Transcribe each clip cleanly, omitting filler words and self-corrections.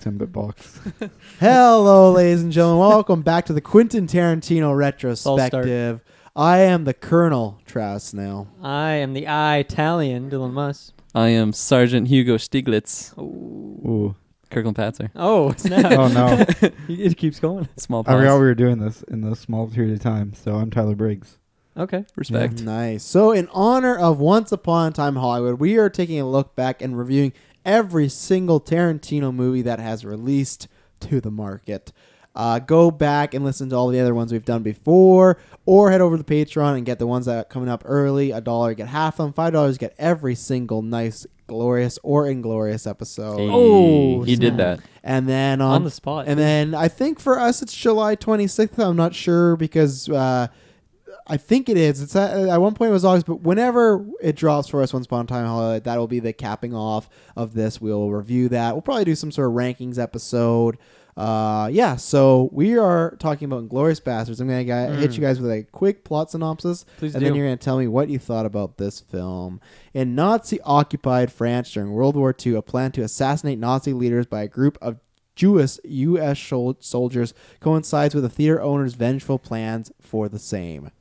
Timbit box. Hello, ladies and gentlemen. Welcome back to the Quentin Tarantino Retrospective. I am the Colonel, Travis Snail. I am the Italian, Dylan Muss. I am Sergeant Hugo Stieglitz. Ooh. Kirkland Patzer. Oh, snap. Oh, no. It keeps going. Small I forgot pause. we were doing this in this small period of time, so I'm Tyler Briggs. Okay. Respect. Nice. So, in honor of Once Upon a Time Hollywood, we are taking a look back and reviewing every single Tarantino movie that has released to the market. Go back and listen to all the other ones we've done before, or head over to Patreon and get the ones that are coming up early. $1, you get half of them. $5, you get every single nice, glorious or inglorious episode. Hey, Oh, he did snap. that. And then On the spot. And then I think for us it's July 26th. I'm not sure because I think it is. It's at one point it was August, but whenever it drops for us, Once Upon a Time Hollywood, that will be the capping off of this. We'll review that. We'll probably do some sort of rankings episode. So we are talking about Inglorious Basterds. I'm going to hit you guys with a quick plot synopsis, Please and do. then you're going to tell me what you thought about this film. In Nazi-occupied France during World War II, a plan to assassinate Nazi leaders by a group of Jewish U.S. soldiers coincides with the theater owner's vengeful plans for the same.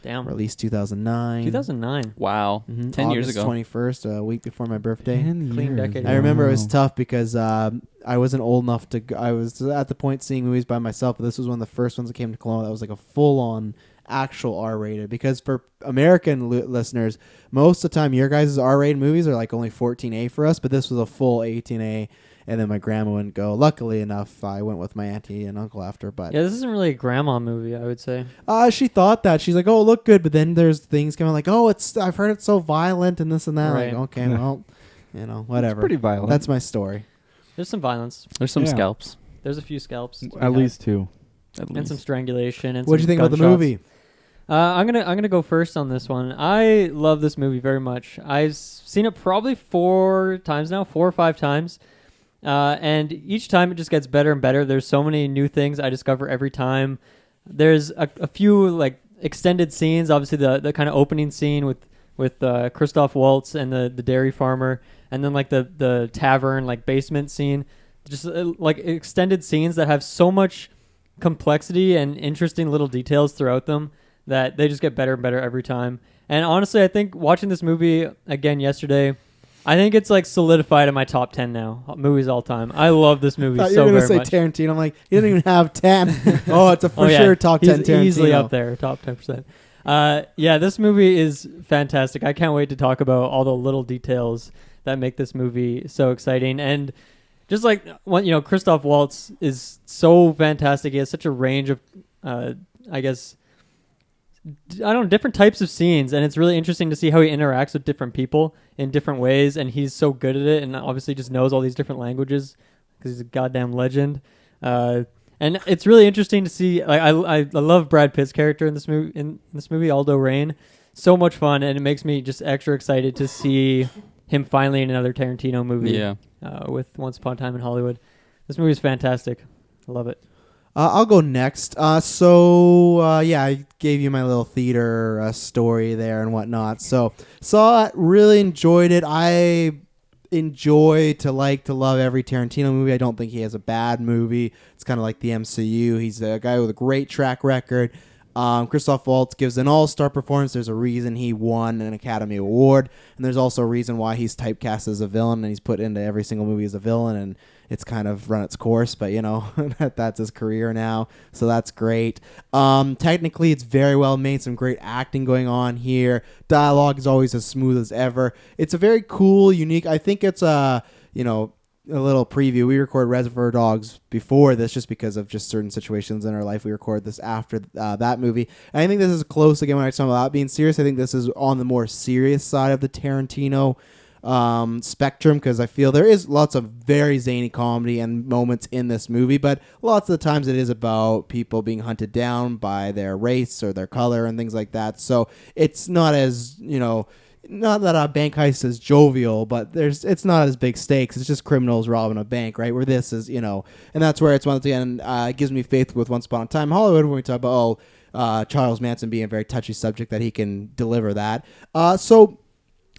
Damn. Released 2009. 2009. Wow. 10 years ago. August 21st, a week before my birthday. 10 Clean years. decade. I remember it was Wow. tough because I wasn't old enough to. I was at the point seeing movies by myself, but this was one of the first ones that came to Kelowna that was like a full-on actual R-rated. Because for American listeners, most of the time your guys' R-rated movies are like only 14A for us, but this was a full 18A. And then my grandma wouldn't go. Luckily enough, I went with my auntie and uncle after. But Yeah, this isn't really a grandma movie, I would say. she thought that. She's like, "Oh, it looked good," but then there's things coming like, "Oh, I've heard it's so violent and this and that." Right. Like, okay, well, whatever. It's pretty violent. That's my story. There's some violence. There's some Yeah. scalps. There's a few scalps. to be At had. least 2. At And least. some strangulation. And What do you some think about the gunshots. movie? I'm gonna go first on this one. I love this movie very much. I've seen it probably 4 times now, 4 or 5 times. And each time it just gets better and better. There's so many new things I discover every time. There's a few like extended scenes. Obviously, the kind of opening scene with Christoph Waltz and the dairy farmer, and then like the tavern like basement scene. Just like extended scenes that have so much complexity and interesting little details throughout them that they just get better and better every time. And honestly, I think watching this movie again yesterday, I think it's like solidified in my top 10 now. Movies all time. I love this movie I thought you so were very gonna much. say Tarantino. I'm like, he doesn't even have 10. Oh, it's a for yeah. sure top 10 He's Tarantino. easily up there, top 10%. Yeah, this movie is fantastic. I can't wait to talk about all the little details that make this movie so exciting. And just like, Christoph Waltz is so fantastic. He has such a range of, different types of scenes, and it's really interesting to see how he interacts with different people in different ways, and he's so good at it, and obviously just knows all these different languages because he's a goddamn legend. And it's really interesting to see. Like, I love Brad Pitt's character in this movie, Aldo Rain. So much fun, and it makes me just extra excited to see him finally in another Tarantino movie. Yeah. With Once Upon a Time in Hollywood. This movie is fantastic. I love it. I'll go next. I gave you my little theater story there and whatnot. So saw it, really enjoyed it. I enjoy to love every Tarantino movie. I don't think he has a bad movie. It's kind of like the MCU. He's a guy with a great track record. Christoph Waltz gives an all-star performance. There's a reason he won an Academy Award, and there's also a reason why he's typecast as a villain, and he's put into every single movie as a villain, and it's kind of run its course, but that's his career now, so that's great. Technically, it's very well made, some great acting going on here. Dialogue is always as smooth as ever. It's a very cool, unique, I think it's a little preview. We record Reservoir Dogs before this just because of just certain situations in our life. We record this after that movie. And I think this is close again when I talk about being serious. I think this is on the more serious side of the Tarantino spectrum because I feel there is lots of very zany comedy and moments in this movie, but lots of the times it is about people being hunted down by their race or their color and things like that. So it's not as, not that a bank heist is jovial, but it's not as big stakes. It's just criminals robbing a bank, right? Where this is, and that's where it's once again it gives me faith with Once Upon a Time Hollywood when we talk about Charles Manson being a very touchy subject that he can deliver that. So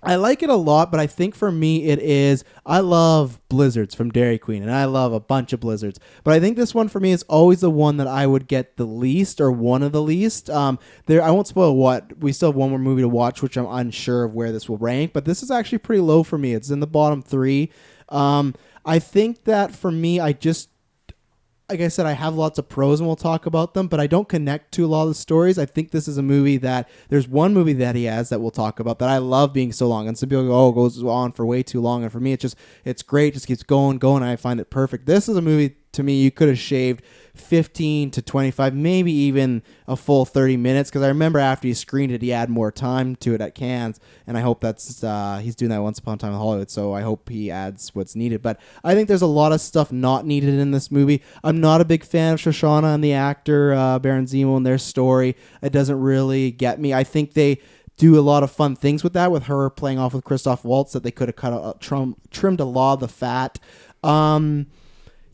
I like it a lot, but I think for me it is, I love Blizzards from Dairy Queen, and I love a bunch of Blizzards. But I think this one for me is always the one that I would get the least, or one of the least. I won't spoil what. We still have one more movie to watch, which I'm unsure of where this will rank, but this is actually pretty low for me. It's in the bottom 3. I think that for me, like I said, I have lots of pros and we'll talk about them, but I don't connect to a lot of the stories. I think this is a movie that, there's one movie that he has that we'll talk about that I love being so long. And some people go, oh, it goes on for way too long. And for me, it's great. Just keeps going. And I find it perfect. This is a movie, to me, you could have shaved 15 to 25, maybe even a full 30 minutes. Because I remember after he screened it, he had more time to it at Cannes. And I hope that's, he's doing that Once Upon a Time in Hollywood. So I hope he adds what's needed. But I think there's a lot of stuff not needed in this movie. I'm not a big fan of Shoshana and the actor, Baron Zemo, and their story. It doesn't really get me. I think they do a lot of fun things with that, with her playing off with Christoph Waltz, that they could have trimmed a lot of the fat.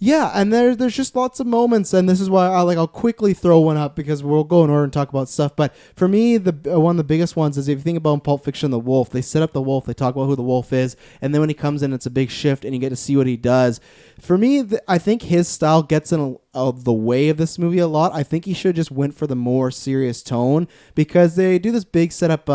Yeah, and there's just lots of moments, and this is why I'll quickly throw one up because we'll go in order and talk about stuff. But for me, one of the biggest ones is, if you think about Pulp Fiction, the wolf. They set up the wolf, they talk about who the wolf is, and then when he comes in, it's a big shift, and you get to see what he does. For me, I think his style gets in the way of this movie a lot. I think he should just went for the more serious tone, because they do this big setup.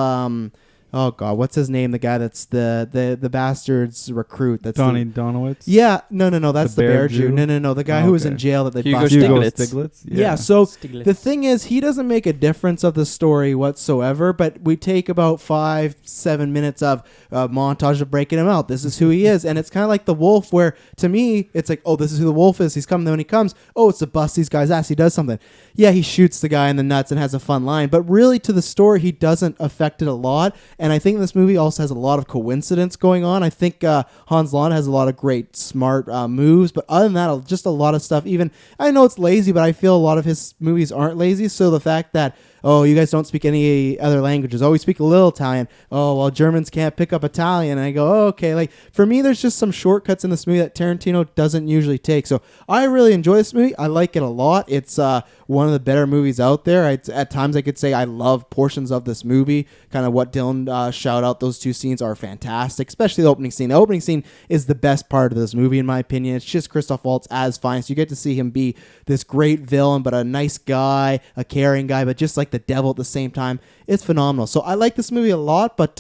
Oh God, what's his name? The guy that's the Bastards recruit. That's Donnie Donowitz. Yeah, no. That's the Bear Jew. No. The guy who was in jail that they Hugo busted. Stiglitz. Yeah. So Stiglitz. the thing is, he doesn't make a difference of the story whatsoever. But we take about 5-7 minutes of montage of breaking him out. This is who he is, and it's kind of like the wolf, where to me it's like, oh, this is who the wolf is. He's coming. Then when he comes, oh, it's to bust these guys' ass. He does something. Yeah, he shoots the guy in the nuts and has a fun line. But really, to the story, he doesn't affect it a lot. And I think this movie also has a lot of coincidence going on. I think Hans Landa has a lot of great, smart moves. But other than that, just a lot of stuff. Even, I know it's lazy, but I feel a lot of his movies aren't lazy. So the fact that, oh, you guys don't speak any other languages. Oh, we speak a little Italian. Oh, well, Germans can't pick up Italian. And I go, oh, okay. Like, for me, there's just some shortcuts in this movie that Tarantino doesn't usually take. So I really enjoy this movie. I like it a lot. It's one of the better movies out there. At times, I could say I love portions of this movie. Kind of what Dylan shout out. Those two scenes are fantastic, especially the opening scene. The opening scene is the best part of this movie, in my opinion. It's just Christoph Waltz as fine. So you get to see him be this great villain, but a nice guy, a caring guy, but just like the devil at the same time. It's phenomenal. So I like this movie a lot, but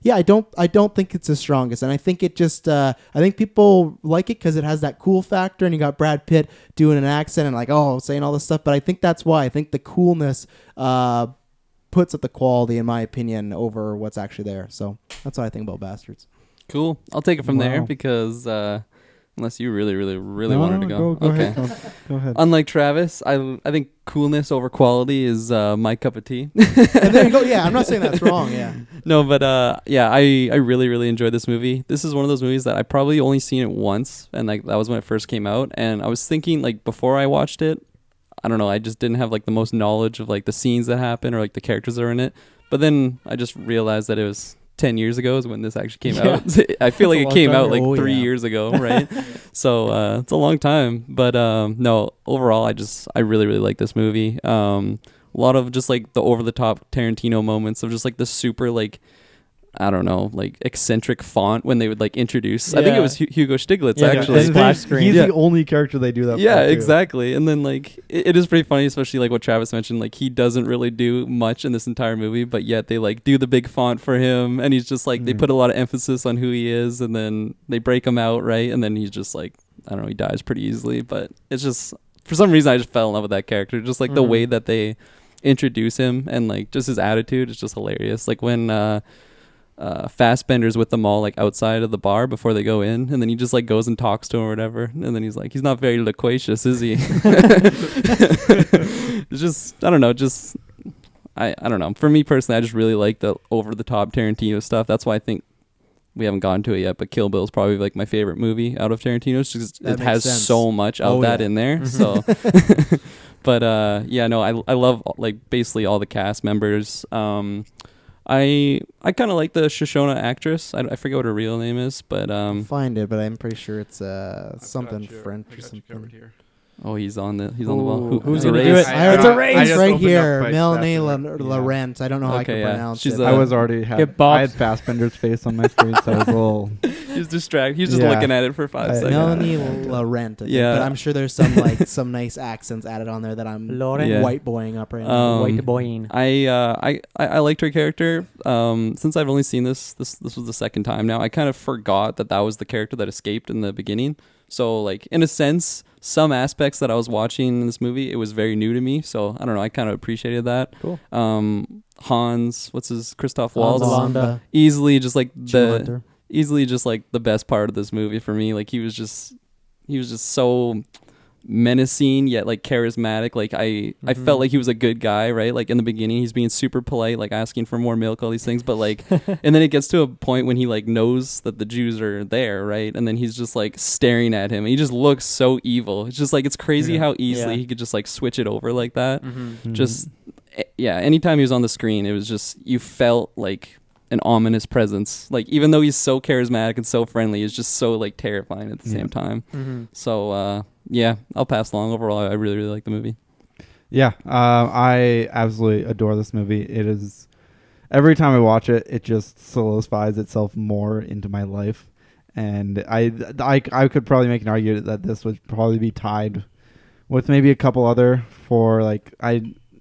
yeah, I don't think it's the strongest, and I think it just I think people like it because it has that cool factor, and you got Brad Pitt doing an accent and saying all this stuff. But I think that's why I think the coolness puts up the quality, in my opinion, over what's actually there. So that's what I think about Bastards. Cool. I'll take it from there because unless you really wanted to go. Go ahead. Go ahead. Unlike Travis, I think coolness over quality is my cup of tea. And there you go. Yeah, I'm not saying that's wrong. Yeah. No, but yeah, I really enjoyed this movie. This is one of those movies that I probably only seen it once, and that was when it first came out. And I was thinking, before I watched it, I don't know, I just didn't have the most knowledge of the scenes that happen or the characters that are in it. But then I just realized that it was 10 years ago is when this actually came out. I feel like it came out 3 years ago, right? So it's a long time. But no, overall, I really like this movie. A lot of just the over-the-top Tarantino moments of just the super I don't know, eccentric font when they would introduce. Yeah. I think it was Hugo Stiglitz actually. Splash screen. He's the only character they do that. Yeah, for, too. exactly. And then it is pretty funny, especially what Travis mentioned. He doesn't really do much in this entire movie, but yet they do the big font for him, and he's just they put a lot of emphasis on who he is, and then they break him out, right? And then he's just I don't know, he dies pretty easily. But it's just, for some reason, I just fell in love with that character. Just the way that they introduce him, and just his attitude is just hilarious. When Fassbender's with them all outside of the bar before they go in, and then he just goes and talks to him or whatever, and then he's he's not very loquacious, is he? It's just, I don't know, I don't know. For me personally, I just really like the over the top Tarantino stuff. That's why I think we haven't gotten to it yet, but Kill Bill is probably my favorite movie out of Tarantino's, just it has so much of that in there. So but yeah, no, I love basically all the cast members. I kind of like the Shoshona actress. I forget what her real name is, but I'll find it, but I'm pretty sure it's something French or something. Oh, he's on the ball. Ooh. Who's a gonna do race? it? It's a I race just right opened up here. my Melanie Fassbender. Laurent. I don't know how I can Okay, yeah. pronounce She's it. a- I was already Get had, bopped. I had Fassbender's face on my screen, so I was a little. He's distracted. He's just Yeah. looking at it for 5 seconds. Melanie Laurent. I think, Yeah. but I'm sure there's some nice accents added on there that I'm Laurent. Yeah. white boying up right now. White boy. I liked her character. Since I've only seen this was the second time now. I kind of forgot that was the character that escaped in the beginning. So like in a sense, some aspects that I was watching in this movie, it was very new to me. So I don't know. I kind of appreciated that. Cool. Christoph Hans Waltz, Landa. easily just like Hunter. the best part of this movie for me. Like he was just so menacing yet like charismatic. Like I felt like he was a good guy, right? Like in the beginning he's being super polite, like asking for more milk, all these things, but like and then it gets to a point when he like knows that the Jews are there, right? And then he's just like staring at him and he just looks so evil. It's just like it's crazy how easily he could just like switch it over like that. Just anytime he was on the screen, it was just you felt like an ominous presence. Like even though he's so charismatic and so friendly, it's just so like terrifying at the same time. So I'll pass along. Overall, I really like the movie. Yeah, I absolutely adore this movie. It is every time I watch it, it just solidifies itself more into my life, and I could probably make an argument that this would probably be tied with maybe a couple other for like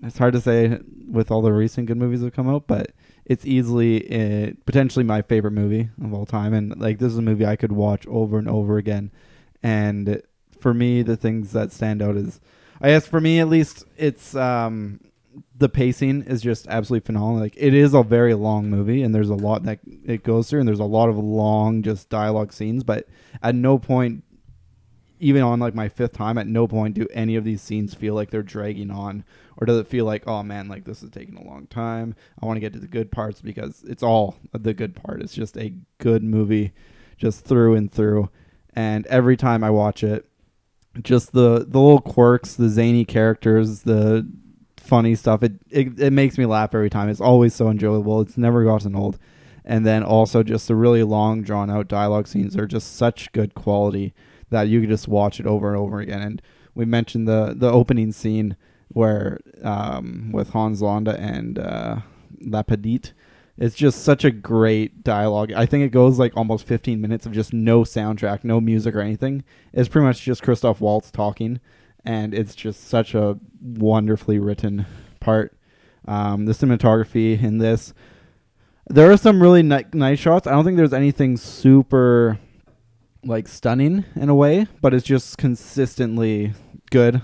It's hard to say with all the recent good movies that have come out, but it's easily potentially my favorite movie of all time, and like this is a movie I could watch over and over again. And for me, the things that stand out is, I guess for me at least, it's the pacing is just absolutely phenomenal. Like it is a very long movie, and there's a lot that it goes through, and there's a lot of long just dialogue scenes. But at no point, even on like my fifth time, at no point do any of these scenes feel like they're dragging on, or does it feel like, oh man, like this is taking a long time. I want to get to the good parts, because it's all the good part. It's just a good movie, just through and through. And every time I watch it, just the little quirks, the zany characters, the funny stuff, it makes me laugh every time. It's always so enjoyable. It's never gotten old. And then also just the really long, drawn out dialogue scenes are just such good quality that you could just watch it over and over again. And we mentioned the opening scene where with Hans Landa and La Petite. It's just such a great dialogue. I think it goes like almost 15 minutes of just no soundtrack, no music or anything. It's pretty much just Christoph Waltz talking, and it's just such a wonderfully written part. The cinematography in this, there are some really nice shots. I don't think there's anything super like stunning in a way, but it's just consistently good.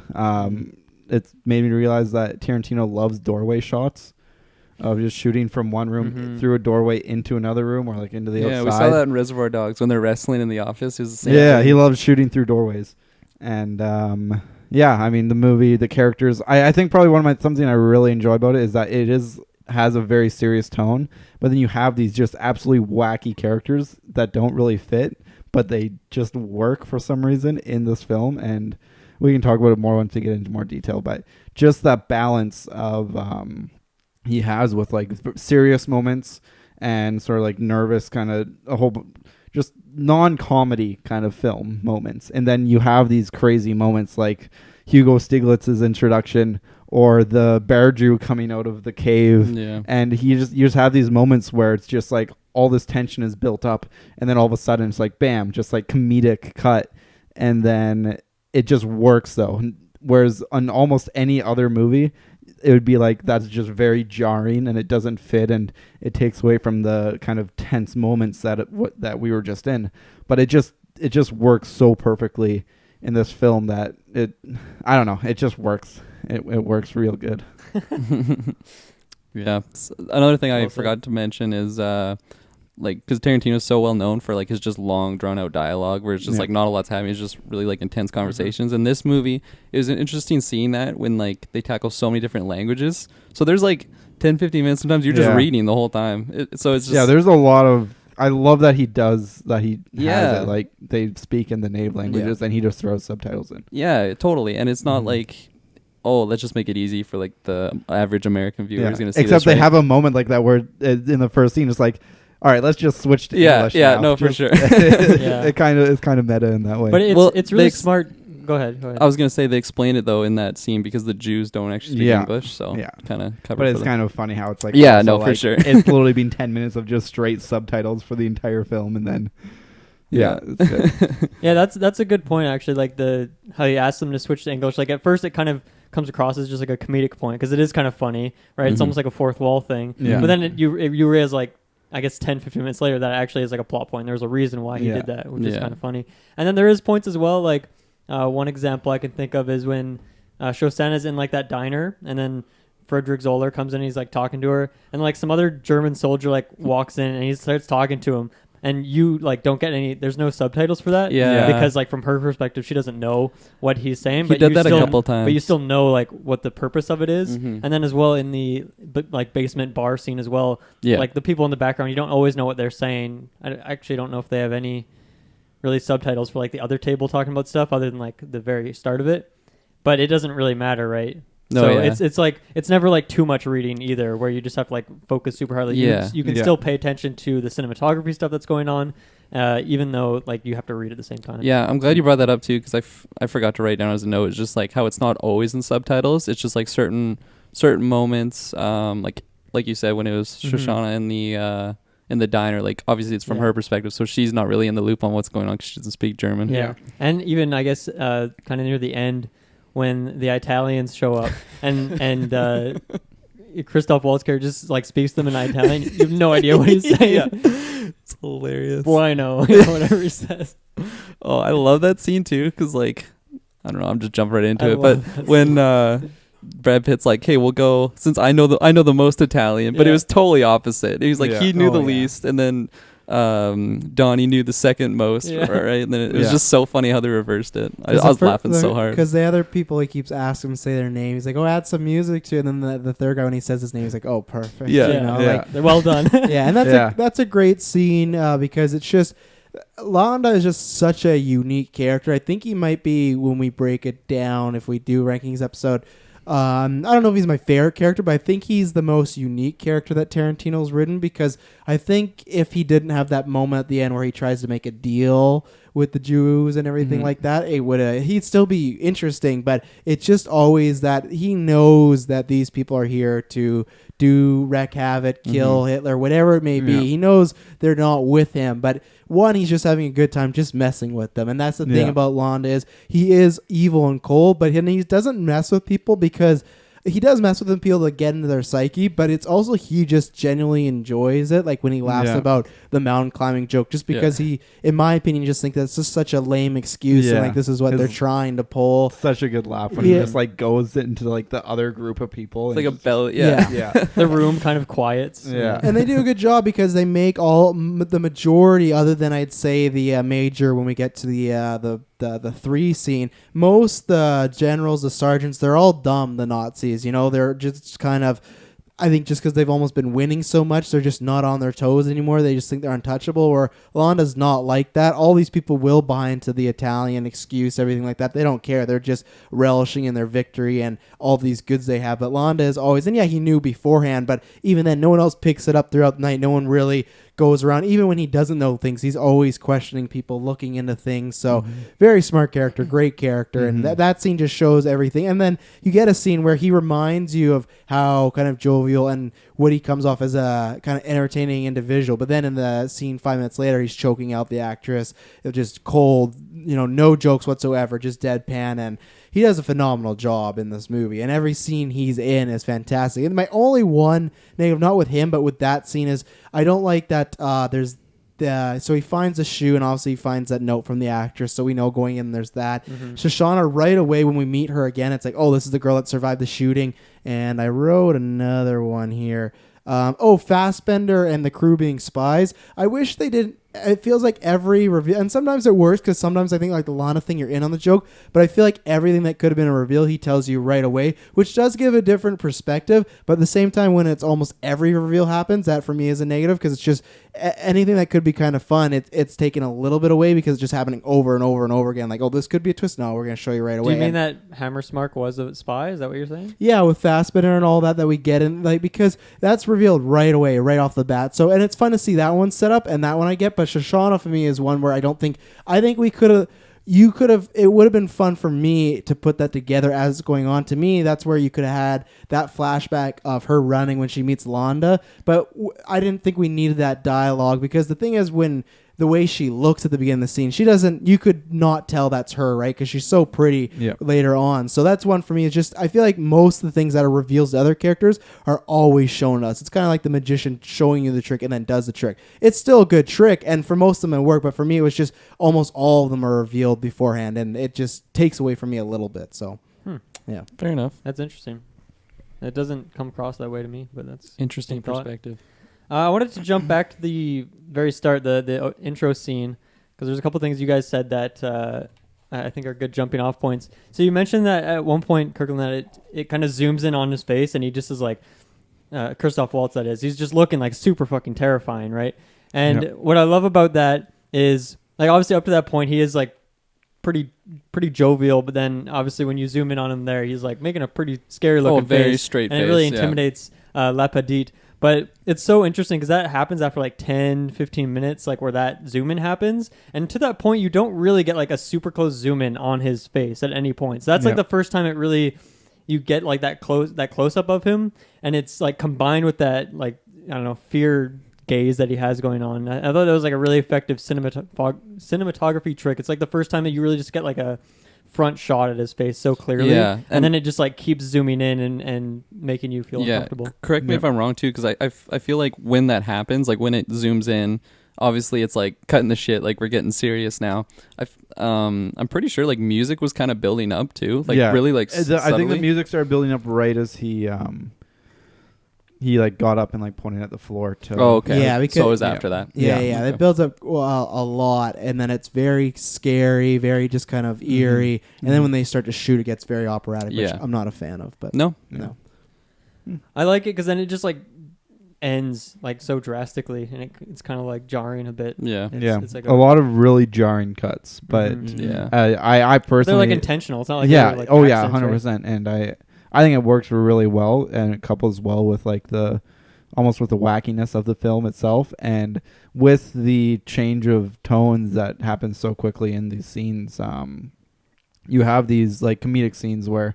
It's made me realize that Tarantino loves doorway shots, of just shooting from one room through a doorway into another room, or like into the outside. Yeah, we saw that in Reservoir Dogs when they're wrestling in the office. It was the same Yeah, thing. he loves shooting through doorways. And I mean the movie, the characters, I think probably something I really enjoy about it is that it has a very serious tone, but then you have these just absolutely wacky characters that don't really fit, but they just work for some reason in this film. And we can talk about it more once we get into more detail, but just that balance of he has with like serious moments and sort of like nervous kind of a whole just non-comedy kind of film moments, and then you have these crazy moments like Hugo Stiglitz's introduction or the bear Jew coming out of the cave. And you just have these moments where it's just like all this tension is built up, and then all of a sudden it's like bam, just like comedic cut, and then it just works though. Whereas on almost any other movie, it would be like that's just very jarring and it doesn't fit, and it takes away from the kind of tense moments that we were just in. But it just works so perfectly in this film that it just works. It works real good. Yeah. Another thing I forgot to mention is like, because Tarantino's so well known for like his just long drawn out dialogue where it's just like not a lot's happening. It's just really like intense conversations. And this movie, it was an interesting seeing that when like they tackle so many different languages. So there's like 10-15 minutes sometimes you're just reading the whole time. So it's just there's a lot of, I love that he has it, like they speak in the native languages and he just throws subtitles in. Yeah, totally. And it's not like, oh, let's just make it easy for like the average American viewer who's going to see Except this, they right? have a moment like that where in the first scene it's like, all right, let's just switch to English now. No, for sure. It's kind of meta in that way. But it's really smart Go ahead. I was gonna say they explain it though in that scene because the Jews don't actually speak English, so kind of covered. But it's kind of funny how it's like for sure. It's literally been 10 minutes of just straight subtitles for the entire film, and then it's good. Yeah, that's a good point actually. Like how you ask them to switch to English. Like at first it kind of comes across as just like a comedic point because it is kind of funny, right? It's almost like a fourth wall thing. Yeah. But then you realize like I guess 10, 15 minutes later that actually is like a plot point. There's a reason why he did that, which is kind of funny. And then there is points as well. Like one example I can think of is when Shosanna's in like that diner, and then Frederick Zoller comes in and he's like talking to her, and like some other German soldier like walks in and he starts talking to him. And you like don't get any. There's no subtitles for that. Because like from her perspective, she doesn't know what he's saying. He did that a couple times. But you still know like what the purpose of it is. And then as well in the like basement bar scene as well. Like the people in the background, you don't always know what they're saying. I actually don't know if they have any really subtitles for like the other table talking about stuff other than like the very start of it. But it doesn't really matter, right? No, so it's like it's never like too much reading either, where you just have to like focus super hard. Like you can still pay attention to the cinematography stuff that's going on, even though like you have to read at the same time. Yeah, I'm glad you brought that up too, because I forgot to write down as a note. It's just like how it's not always in subtitles. It's just like certain moments, like you said when it was Shoshana in the diner. Like obviously it's from her perspective, so she's not really in the loop on what's going on because she doesn't speak German. Yeah, and even I guess kind of near the end, when the Italians show up and Christoph Waltz character just like speaks to them in Italian, you have no idea what he's saying. It's hilarious. Bueno, whatever he says. Oh, I love that scene too, because like I don't know, I'm just jumping right into it. But when Brad Pitt's like, "Hey, we'll go," since I know the most Italian, but it was totally opposite. He was like he knew the least, and then Donnie knew the second most, right? And then it was just so funny how they reversed it. I was laughing so hard because the other people he keeps asking him to say their name. He's like, "Oh, add some music to it." And then the third guy, when he says his name, he's like, "Oh, perfect." Like they're well done. And that's a great scene because it's just Landa is just such a unique character. I think he might be, when we break it down, if we do rankings episode. I don't know if he's my favorite character, but I think he's the most unique character that Tarantino's written, because I think if he didn't have that moment at the end where he tries to make a deal with the Jews and everything like that, he'd still be interesting. But it's just always that he knows that these people are here to wreak havoc, kill Hitler, whatever it may be. He knows they're not with him, but he's just having a good time just messing with them. And that's the thing about Landa, is he is evil and cold, but he doesn't mess with people because he does mess with people to get into their psyche, but it's also he just genuinely enjoys it. Like when he laughs about the mountain climbing joke, just because he, in my opinion, just think that's just such a lame excuse. And like this is what they're trying to pull. Such a good laugh when he just like goes into like the other group of people. It's like a belly. The room kind of quiets. And they do a good job because they make the majority, other than I'd say the major when we get to the 3 scene, most the generals, the sergeants, they're all dumb, the Nazis. They're just kind of, I think just because they've almost been winning so much, they're just not on their toes anymore. They just think they're untouchable, where Landa's not like that. All these people will buy into the Italian excuse, everything like that. They don't care. They're just relishing in their victory and all these goods they have. But Landa is always, and he knew beforehand, but even then, no one else picks it up throughout the night. No one really goes around. Even when he doesn't know things, he's always questioning people, looking into things. So very smart character, great character. And that scene just shows everything. And then you get a scene where he reminds you of how kind of jovial and Woody comes off as a kind of entertaining individual. But then in the scene 5 minutes later, he's choking out the actress. It's just cold, no jokes whatsoever, just deadpan. And he does a phenomenal job in this movie, and every scene he's in is fantastic. And my only one negative, not with him, but with that scene, is I don't like that so he finds a shoe, and obviously he finds that note from the actress, so we know going in there's that. Shoshana, right away when we meet her again, it's like, oh, this is the girl that survived the shooting. And I wrote another one here. Fassbender and the crew being spies. I wish they didn't. It feels like every reveal, and sometimes it works because sometimes I think like the Lana thing, you're in on the joke, but I feel like everything that could have been a reveal, he tells you right away, which does give a different perspective. But at the same time, when it's almost every reveal happens, that for me is a negative, because it's just anything that could be kind of fun, it's taken a little bit away because it's just happening over and over and over again. Like, oh, this could be a twist. No, we're going to show you right away. Do you mean that Hammersmark was a spy? Is that what you're saying? Yeah, with Fassbender and all that we get in, like, because that's revealed right away, right off the bat. So, and it's fun to see that one set up and that one I get, but Shoshana for me is one where I think we could have. you could have, it would have been fun for me to put that together as going on. To me, that's where you could have had that flashback of her running when she meets Landa. But I didn't think we needed that dialogue, because the thing is, when the way she looks at the beginning of the scene, she doesn't, you could not tell that's her, right? Because she's so pretty later on. So that's one for me. It's just, I feel like most of the things that are reveals to other characters are always shown to us. It's kind of like the magician showing you the trick and then does the trick. It's still a good trick, and for most of them it worked, but for me it was just almost all of them are revealed beforehand, and it just takes away from me a little bit. So, yeah. Fair enough. That's interesting. It doesn't come across that way to me, but that's Interesting perspective. I wanted to jump back to the very start, the intro scene, because there's a couple things you guys said that I think are good jumping off points. So you mentioned that at one point, Kirkland, that it kind of zooms in on his face, and he just is like, Christoph Waltz, that is. He's just looking like super fucking terrifying, right? And what I love about that is, like, obviously up to that point, he is like pretty jovial, but then obviously when you zoom in on him there, he's like making a pretty scary looking very face, straight and face, it really intimidates La Petite. But it's so interesting because that happens after like 10, 15 minutes, like where that zoom in happens. And to that point, you don't really get like a super close zoom in on his face at any point. So that's like the first time it really, you get like that close up of him. And it's like combined with that, like, I don't know, fear gaze that he has going on. I thought that was like a really effective cinematography trick. It's like the first time that you really just get like a front shot at his face so clearly, and then it just like keeps zooming in and making you feel uncomfortable. Correct me if I'm wrong too, because I feel like when that happens, like when it zooms in, obviously it's like cutting the shit, like we're getting serious now. I'm pretty sure like music was kind of building up too, like really like I think the music started building up right as he like got up and like pointed at the floor to. Oh, okay. Yeah, because, so it was after that. Yeah. Okay. It builds up a lot, and then it's very scary, very just kind of eerie, and then when they start to shoot, it gets very operatic, which I'm not a fan of. But no. I like it because then it just like ends like so drastically, and it's kind of like jarring a bit. It's like a lot of really jarring cuts, but I personally, they're like intentional. It's not like like 100%, right? And I think it works really well, and it couples well with like almost with the wackiness of the film itself, and with the change of tones that happens so quickly in these scenes. You have these like comedic scenes where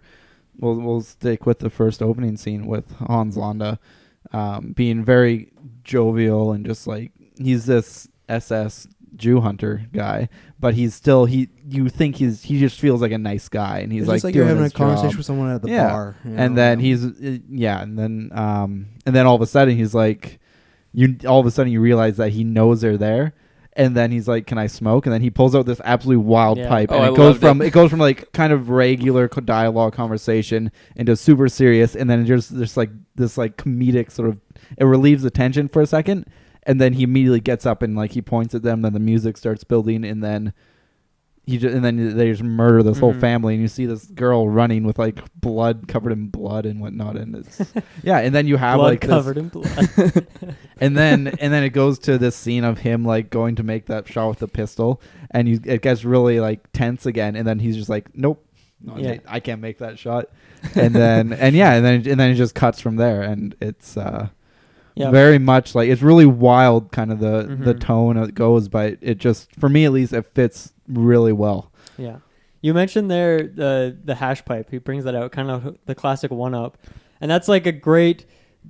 we'll stick with the first opening scene with Hans Landa being very jovial and just like he's this SS Jew hunter guy, but he's still you think he just feels like a nice guy, and he's like you're having a conversation with someone at the bar, and then and then all of a sudden he's like, you realize that he knows they're there, and then he's like, can I smoke? And then he pulls out this absolutely wild pipe, and it goes from like kind of regular dialogue conversation into super serious, and then there's like this like comedic sort of, it relieves the tension for a second. And then he immediately gets up and like he points at them. Then the music starts building, and then they just murder this whole family. And you see this girl running with like blood covered in blood and whatnot. And it's and then you have blood like covered in blood. and then it goes to this scene of him like going to make that shot with the pistol, and it gets really like tense again. And then he's just like, nope, I can't make that shot. And then it just cuts from there, and it's. Very much like it's really wild, kind of the tone it goes, but it just, for me at least, it fits really well. Yeah, you mentioned there the hash pipe. He brings that out, kind of the classic one up, and that's like a great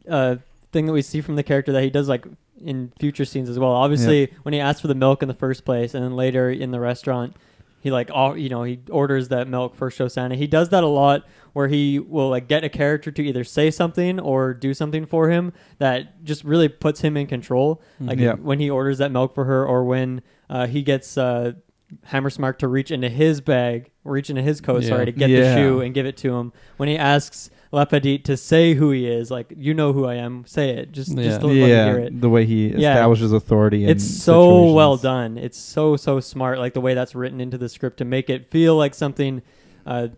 thing that we see from the character that he does like in future scenes as well. Obviously, when he asks for the milk in the first place, and then later in the restaurant, he like he orders that milk for Shosanna. He does that a lot, where he will like get a character to either say something or do something for him that just really puts him in control. Like when he orders that milk for her, or when he gets Hammersmark to reach into his coat, to get the shoe and give it to him. When he asks La Petite to say who he is, like, you know who I am, say it. Just to let me hear it. The way he establishes authority. It's so well done. It's so smart, like the way that's written into the script to make it feel like something. I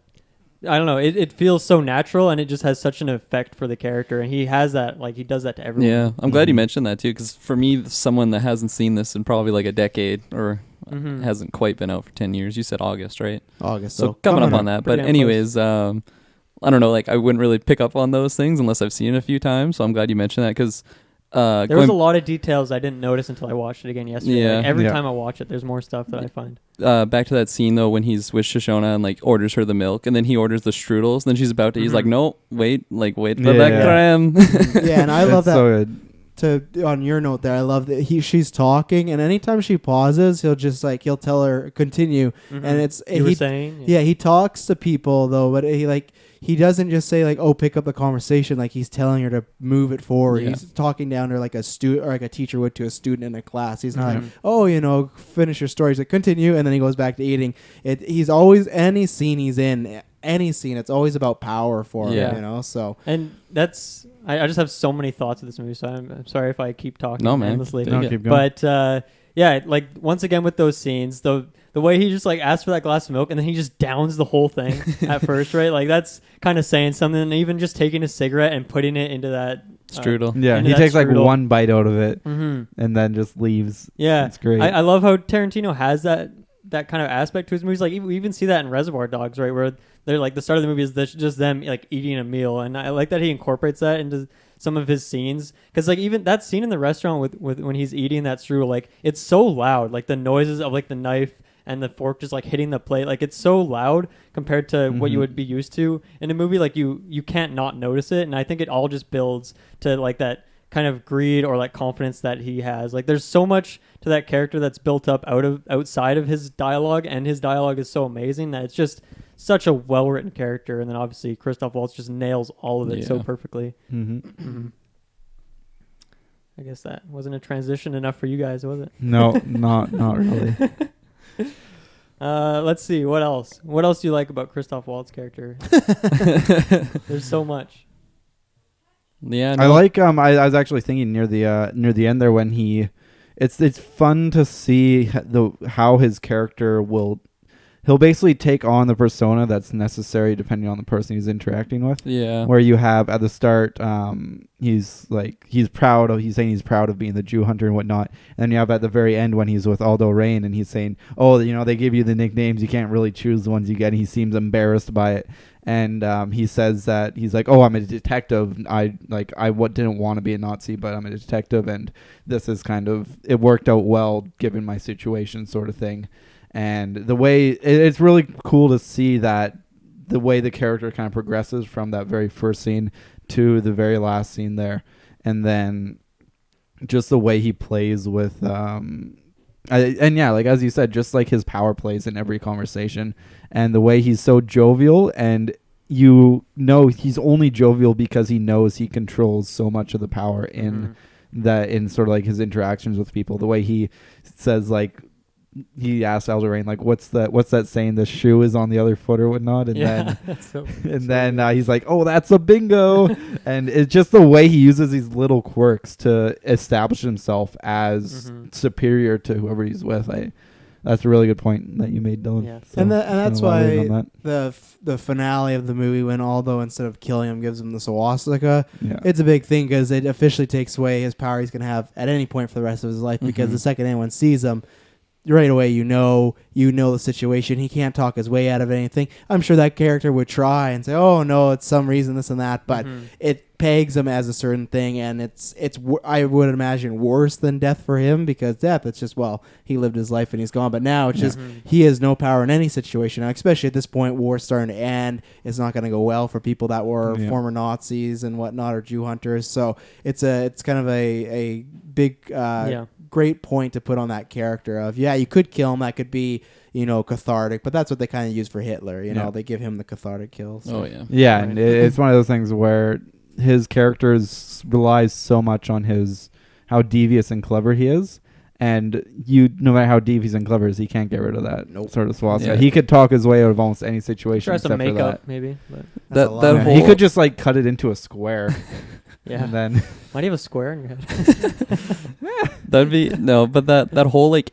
don't know. It feels so natural, and it just has such an effect for the character. And he has that, like he does that to everyone. Yeah, I'm glad you mentioned that too, because for me, someone that hasn't seen this in probably like a decade, or hasn't quite been out for 10 years. You said August, right? August. So coming up on that. But anyways, I don't know. Like I wouldn't really pick up on those things unless I've seen it a few times. So I'm glad you mentioned that, because There was a lot of details I didn't notice until I watched it again yesterday. Yeah. Like, every Yeah. time I watch it, there's more stuff that I find. Back to that scene though when he's with Shoshona and like orders her the milk, and then he orders the strudels, and then she's about to. He's like, no, wait for that Yeah. creme. Yeah, and I It's love that. so good. On your note there, I love that she's talking, and anytime she pauses, he'll tell her continue, Mhm. and it's You were saying? yeah, he talks to people though, but he doesn't just say like, oh, pick up the conversation. Like he's telling her to move it forward. Yeah. He's talking down to her like a student or like a teacher would to a student in a class. He's not Mhm. like, oh, finish your story. He's like, continue, and then he goes back to eating. He's always any scene he's in. Any scene, it's always about power for Yeah. him, so And that's I just have so many thoughts of this movie, so I'm sorry if I keep talking No, man. endlessly. Take No, it. keep going. But yeah, like once again with those scenes, the way he just like asks for that glass of milk and then he just downs the whole thing at first, right? Like that's kind of saying something. And even just taking a cigarette and putting it into that Strudel. Yeah, into he that takes like strudel. one bite out of it Mm-hmm. and then just leaves. Yeah, It's great. I love how Tarantino has that kind of aspect to his movies. Like we even see that in Reservoir Dogs, right? Where they're like the start of the movie is just them like eating a meal, and I like that he incorporates that into some of his scenes, because like even that scene in the restaurant with when he's eating that strudel, like it's so loud, like the noises of like the knife and the fork just like hitting the plate, like it's so loud compared to what you Mhm. would be used to in a movie. Like you can't not notice it, and I think it all just builds to like that kind of greed or like confidence that he has. Like there's so much to that character that's built up outside of his dialogue, and his dialogue is so amazing that it's just such a well-written character. And then obviously Christoph Waltz just nails all of it so Yeah. perfectly. Mm-hmm. I guess that wasn't a transition enough for you guys, was it? No, not really. Let's see, what else do you like about Christoph Waltz character? There's so much. Yeah, I no, like I was actually thinking near the end there when it's fun to see how his character he'll basically take on the persona that's necessary depending on the person he's interacting with. yeah, Where you have at the start, he's saying he's proud of being the Jew hunter and whatnot. And then you have at the very end when he's with Aldo Rain and he's saying, oh, they give you the nicknames, you can't really choose the ones you get. And he seems embarrassed by it. And he says that he's like, oh, I'm a detective. I didn't want to be a Nazi, but I'm a detective. And this is it worked out well given my situation, sort of thing. And the way it's really cool to see that the way the character kind of progresses from that very first scene to the very last scene there, and then just the way he plays with and yeah, like as you said, just like his power plays in every conversation, and the way he's so jovial, and he's only jovial because he knows he controls so much of the power in in sort of like his interactions with people. The way he says, like, he asked Aldo Rain, like, what's that saying? The shoe is on the other foot or whatnot, and then that's so, he's like, oh, that's a bingo. And it's just the way he uses these little quirks to establish himself as superior to whoever he's with. That's a really good point that you made, Dylan. Yeah. So, and that's can elaborate why on that. the finale of the movie, when Aldo, instead of killing him, gives him the swastika, Yeah. it's a big thing because it officially takes away his power he's going to have at any point for the rest of his life, because the second anyone sees him, right away you know the situation. He can't talk his way out of anything. I'm sure that character would try and say, oh no, it's some reason, this and that, but it pegs him as a certain thing, and it's I would imagine worse than death for him, because death, it's just, well, he lived his life and he's gone. But now it's just he has no power in any situation. Now, especially at this point, war's starting to end. It's not going to go well for people that were former Nazis and whatnot, or Jew hunters. So it's kind of a big great point to put on that character of, you could kill him, that could be cathartic, but that's what they kind of use for Hitler. They give him the cathartic kills. Oh yeah, Yeah, and it's one of those things where his character relies so much on how devious and clever he is, and no matter how devious and clever he is, he can't get rid of that sort of swastika. Yeah. He could talk his way out of almost any situation. try some except for makeup that. maybe, but That's a lot. that Yeah, whole he could just like cut it into a square. yeah. And then Why do you have a square in your head? that'd be no, but that whole like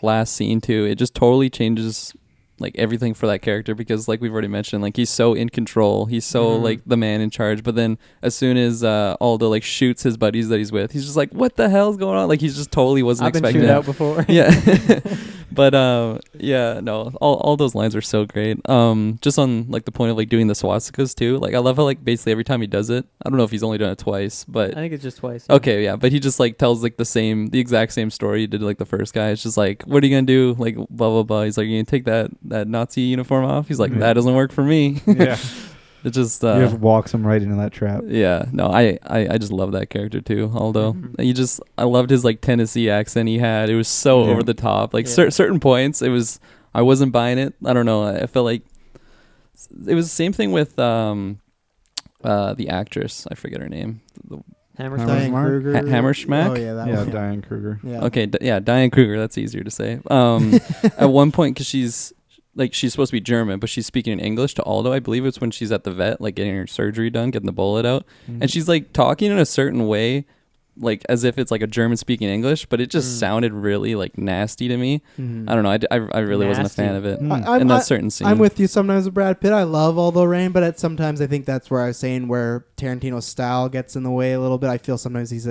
last scene too, it just totally changes like everything for that character, because like we've already mentioned, like he's so in control, he's so like the man in charge, but then as soon as Aldo like shoots his buddies that he's with, he's just like, what the hell's going on? Like he's just totally wasn't I've been expecting chewed that. out before. Yeah. But yeah, no, all those lines are so great. Just on like the point of like doing the swastikas too, like I love how like basically every time he does it, I don't know if he's only done it twice, but I think it's just twice. okay, yeah, but he just like tells like the exact same story he did like the first guy. It's just like, what are you gonna do? Like blah blah blah. He's like, you gonna take that Nazi uniform off? He's like, that doesn't work for me. Yeah. It just you just walks him right into that trap. yeah, no, I just love that character too. Although I loved his like Tennessee accent he had. It was so over the top. Like certain points, I wasn't buying it. I don't know. I felt like it was the same thing with the actress. I forget her name. Diane Kruger. Hammerschmack? Oh yeah, that Yeah, one. Diane Kruger. Yeah. Okay, Diane Kruger. That's easier to say. At one point, because she's supposed to be German, but she's speaking in English to Aldo. I believe it's when she's at the vet, like getting her surgery done, getting the bullet out, and she's like talking in a certain way, like as if it's like a German speaking English, but it just sounded really like nasty to me. I don't know. I really wasn't a fan of it. In that certain scene, I'm with you sometimes with Brad Pitt. I love Aldo Rain, but sometimes I think that's where I was saying where Tarantino's style gets in the way a little bit. I feel sometimes he's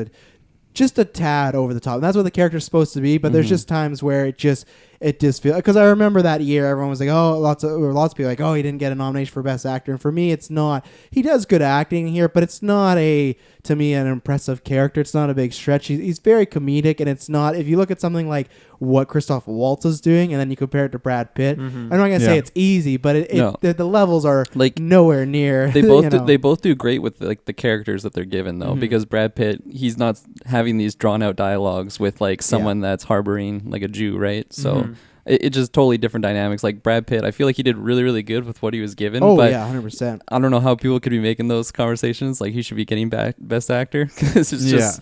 just a tad over the top. And that's what the character's supposed to be, but there's just times where it just feels, because I remember that year everyone was like, oh, lots of people like, oh, he didn't get a nomination for Best Actor. And for me, it's not. He does good acting here, but it's not to me an impressive character. It's not a big stretch. He's very comedic, and it's not. If you look at something like what Christoph Waltz is doing, and then you compare it to Brad Pitt, I'm not gonna say it's easy, but the levels are like nowhere near. They both they both do great with like the characters that they're given though, because Brad Pitt, he's not having these drawn out dialogues with like someone that's harboring like a Jew, right? So it just totally different dynamics. Like Brad Pitt, I feel like he did really really good with what he was given. Oh but yeah, 100%. I don't know how people could be making those conversations like he should be getting Best Actor, because it's just.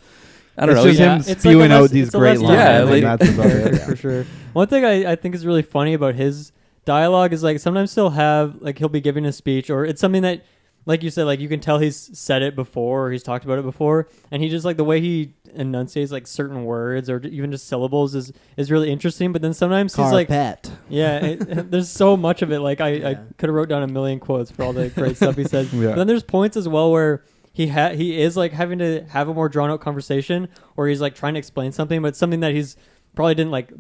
I don't know. It's just him spewing out these great lines. Yeah, like, that's about it. For sure. One thing I think is really funny about his dialogue is like sometimes he'll be giving a speech, or it's something that, like you said, like you can tell he's said it before or he's talked about it before, and he just like the way he enunciates like certain words or even just syllables is really interesting. But then sometimes he's like, there's so much of it. Like I could have wrote down a million quotes for all the great stuff he said. But then there's points as well where he is like having to have a more drawn out conversation, or he's like trying to explain something, but something that he's probably didn't like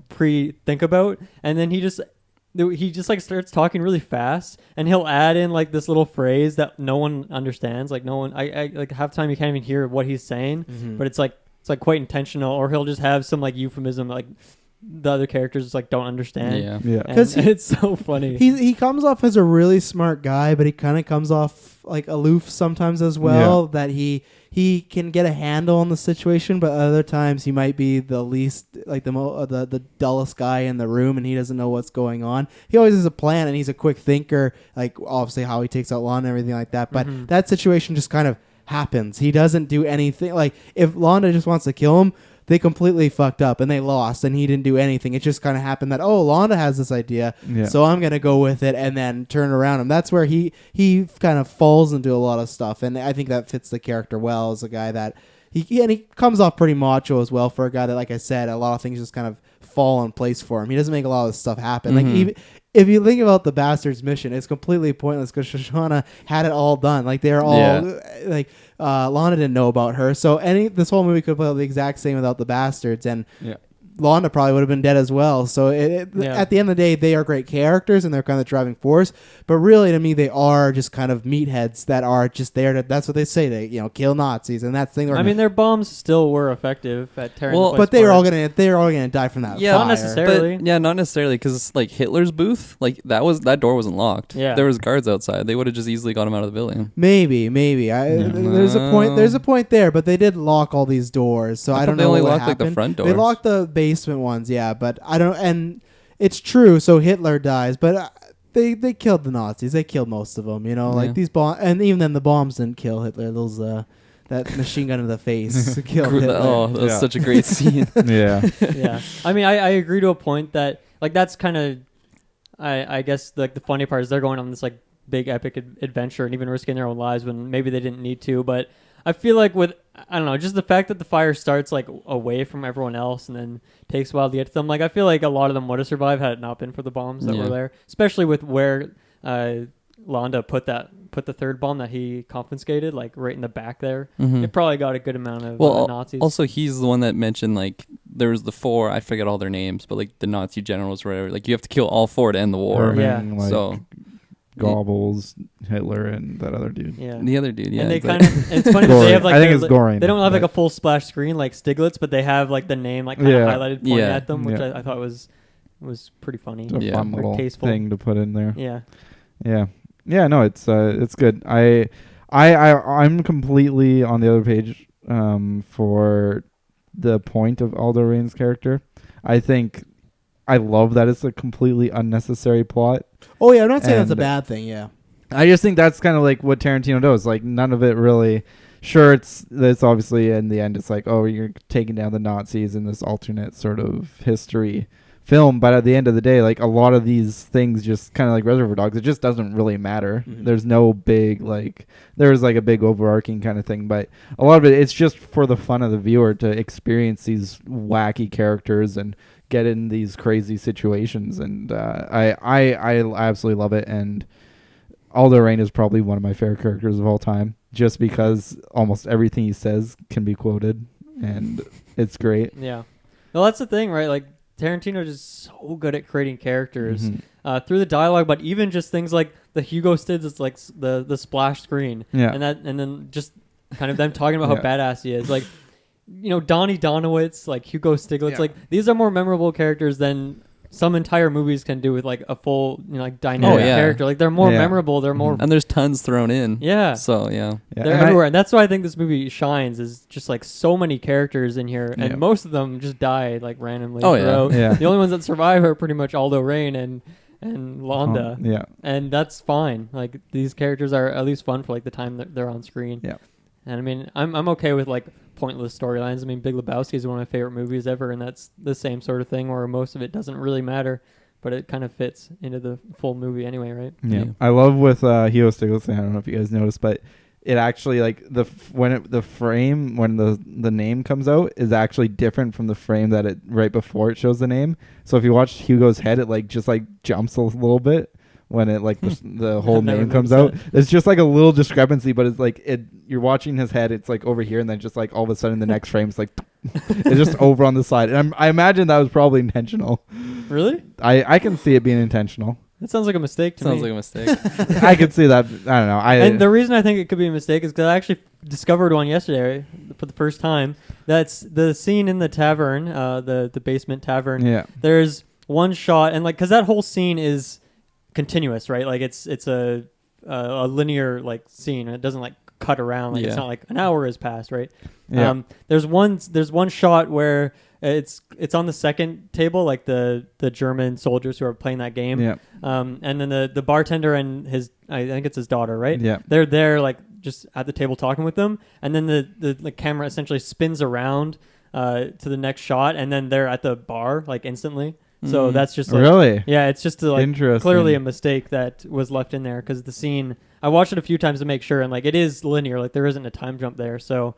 think about, and then he just like starts talking really fast, and he'll add in like this little phrase that no one understands. Like no one, I like half the time you can't even hear what he's saying, but it's like quite intentional. Or he'll just have some like euphemism like the other characters just like don't understand. Yeah. Because it's so funny. He comes off as a really smart guy, but he kind of comes off like aloof sometimes as well. That he can get a handle on the situation, but other times he might be the least like the dullest guy in the room, and he doesn't know what's going on. He always has a plan, and he's a quick thinker, like obviously how he takes out Lon and everything like that. But that situation just kind of happens. He doesn't do anything. Like if Londa just wants to kill him, they completely fucked up and they lost, and he didn't do anything. It just kind of happened that, oh, Londa has this idea, so I'm going to go with it and then turn around him. That's where he kind of falls into a lot of stuff, and I think that fits the character well as a guy that he comes off pretty macho as well for a guy that, like I said, a lot of things just kind of fall in place for him. He doesn't make a lot of this stuff happen. Like even if you think about the Bastards mission, it's completely pointless because Shoshana had it all done. Like they're all like Lana didn't know about her, so this whole movie could play out the exact same without the Bastards, and Londa probably would have been dead as well. So at the end of the day, they are great characters and they're kind of the driving force. But really, to me, they are just kind of meatheads that are just there to. That's what they say. They kill Nazis, and that's the thing. I mean, their bombs still were effective at tearing. Well, but they're all gonna die from that. Yeah, fire. Not necessarily. But, not necessarily, because like Hitler's booth, like that door wasn't locked. Yeah, there was guards outside. They would have just easily got him out of the building. Maybe. There's a point. There's a point there, but they did lock all these doors, so I don't know. They only what locked happened. like the front doors. They locked the basement ones, but I don't. And it's true. So Hitler dies, but they killed the Nazis. They killed most of them. Like these bombs, and even then the bombs didn't kill Hitler. Those that machine gun to the face killed Hitler. Oh, that was such a great scene. Yeah. I mean, I agree to a point that like that's kind of, I guess like the funny part is they're going on this like big epic adventure and even risking their own lives when maybe they didn't need to, but. I feel like with, I don't know, just the fact that the fire starts like away from everyone else and then takes a while to get to them. Like I feel like a lot of them would have survived had it not been for the bombs that were there, especially with where Landa put the third bomb that he confiscated, like right in the back there. Mm-hmm. It probably got a good amount of Nazis. Also, he's the one that mentioned like there was the 4. I forget all their names, but like the Nazi generals, or whatever. Like you have to kill all 4 to end the war. Herman, like, so Goebbels, Hitler, and that other dude. Yeah, the other dude. Yeah, and they it's like- kind of, it's funny that they have like, I think it's Goring. They don't have like a full splash screen like Stiglitz, but they have like the name like kind of highlighted pointing at them, which I thought was pretty funny. It's a fun little tasteful thing to put in there. Yeah. No, it's good. I'm completely on the other page for the point of Aldo Rain's character. I think I love that it's a completely unnecessary plot. Oh yeah, I'm not saying that's a bad thing. Yeah, I just think that's kind of like what Tarantino does. Like none of it really. Sure, it's obviously in the end it's like, oh, you're taking down the Nazis in this alternate sort of history film, but at the end of the day, like a lot of these things, just kind of like Reservoir Dogs, it just doesn't really matter. Mm-hmm. There's no big there's like a big overarching kind of thing, but a lot of it, it's just for the fun of the viewer to experience these wacky characters and get in these crazy situations, and I absolutely love it. And Aldo Rain is probably one of my favorite characters of all time, just because almost everything he says can be quoted, and it's great. Yeah. Well, that's the thing, right? Like Tarantino is just so good at creating characters through the dialogue, but even just things like the Hugo Stids, it's like the splash screen, and then just kind of them talking about how badass he is, like Donnie Donowitz, like Hugo Stiglitz, like these are more memorable characters than some entire movies can do with like a full like dynamic character. Like they're more memorable, they're more, and there's tons thrown in. So they're everywhere, and that's why I think this movie shines, is just like so many characters in here, and most of them just die like randomly. The only ones that survive are pretty much Aldo Rain and Landa, and that's fine. Like these characters are at least fun for like the time that they're on screen. And I mean, I'm okay with like pointless storylines. I mean, Big Lebowski is one of my favorite movies ever, and that's the same sort of thing where most of it doesn't really matter, but it kind of fits into the full movie anyway, right? Yeah. I love with Hugo Stiglitz, I don't know if you guys noticed, but it actually like the frame when the name comes out is actually different from the frame that it right before it shows the name. So if you watch Hugo's head, it like just like jumps a little bit when it like the whole name comes out. It's just like a little discrepancy, but it's like you're watching his head, it's like over here, and then just like all of a sudden the next frame is like it's just over on the side. And I imagine that was probably intentional. Really? I can see it being intentional. That sounds like a mistake to me. Sounds like a mistake. I could see that. I don't know. And the reason I think it could be a mistake is because I actually discovered one yesterday for the first time. That's the scene in the tavern, the basement tavern. Yeah. There's one shot, and like, because that whole scene is continuous, right? Like it's a linear like scene. It doesn't like cut around. Like it's not like an hour has passed, right? Yeah. There's one shot where it's on the second table, like the German soldiers who are playing that game. Yeah. And then the bartender and I think it's his daughter, right? Yeah. They're there like just at the table talking with them, and then the camera essentially spins around to the next shot, and then they're at the bar like instantly. So that's just like, really, it's just like interesting. Clearly a mistake that was left in there, because the scene, I watched it a few times to make sure, and like it is linear, like there isn't a time jump there. So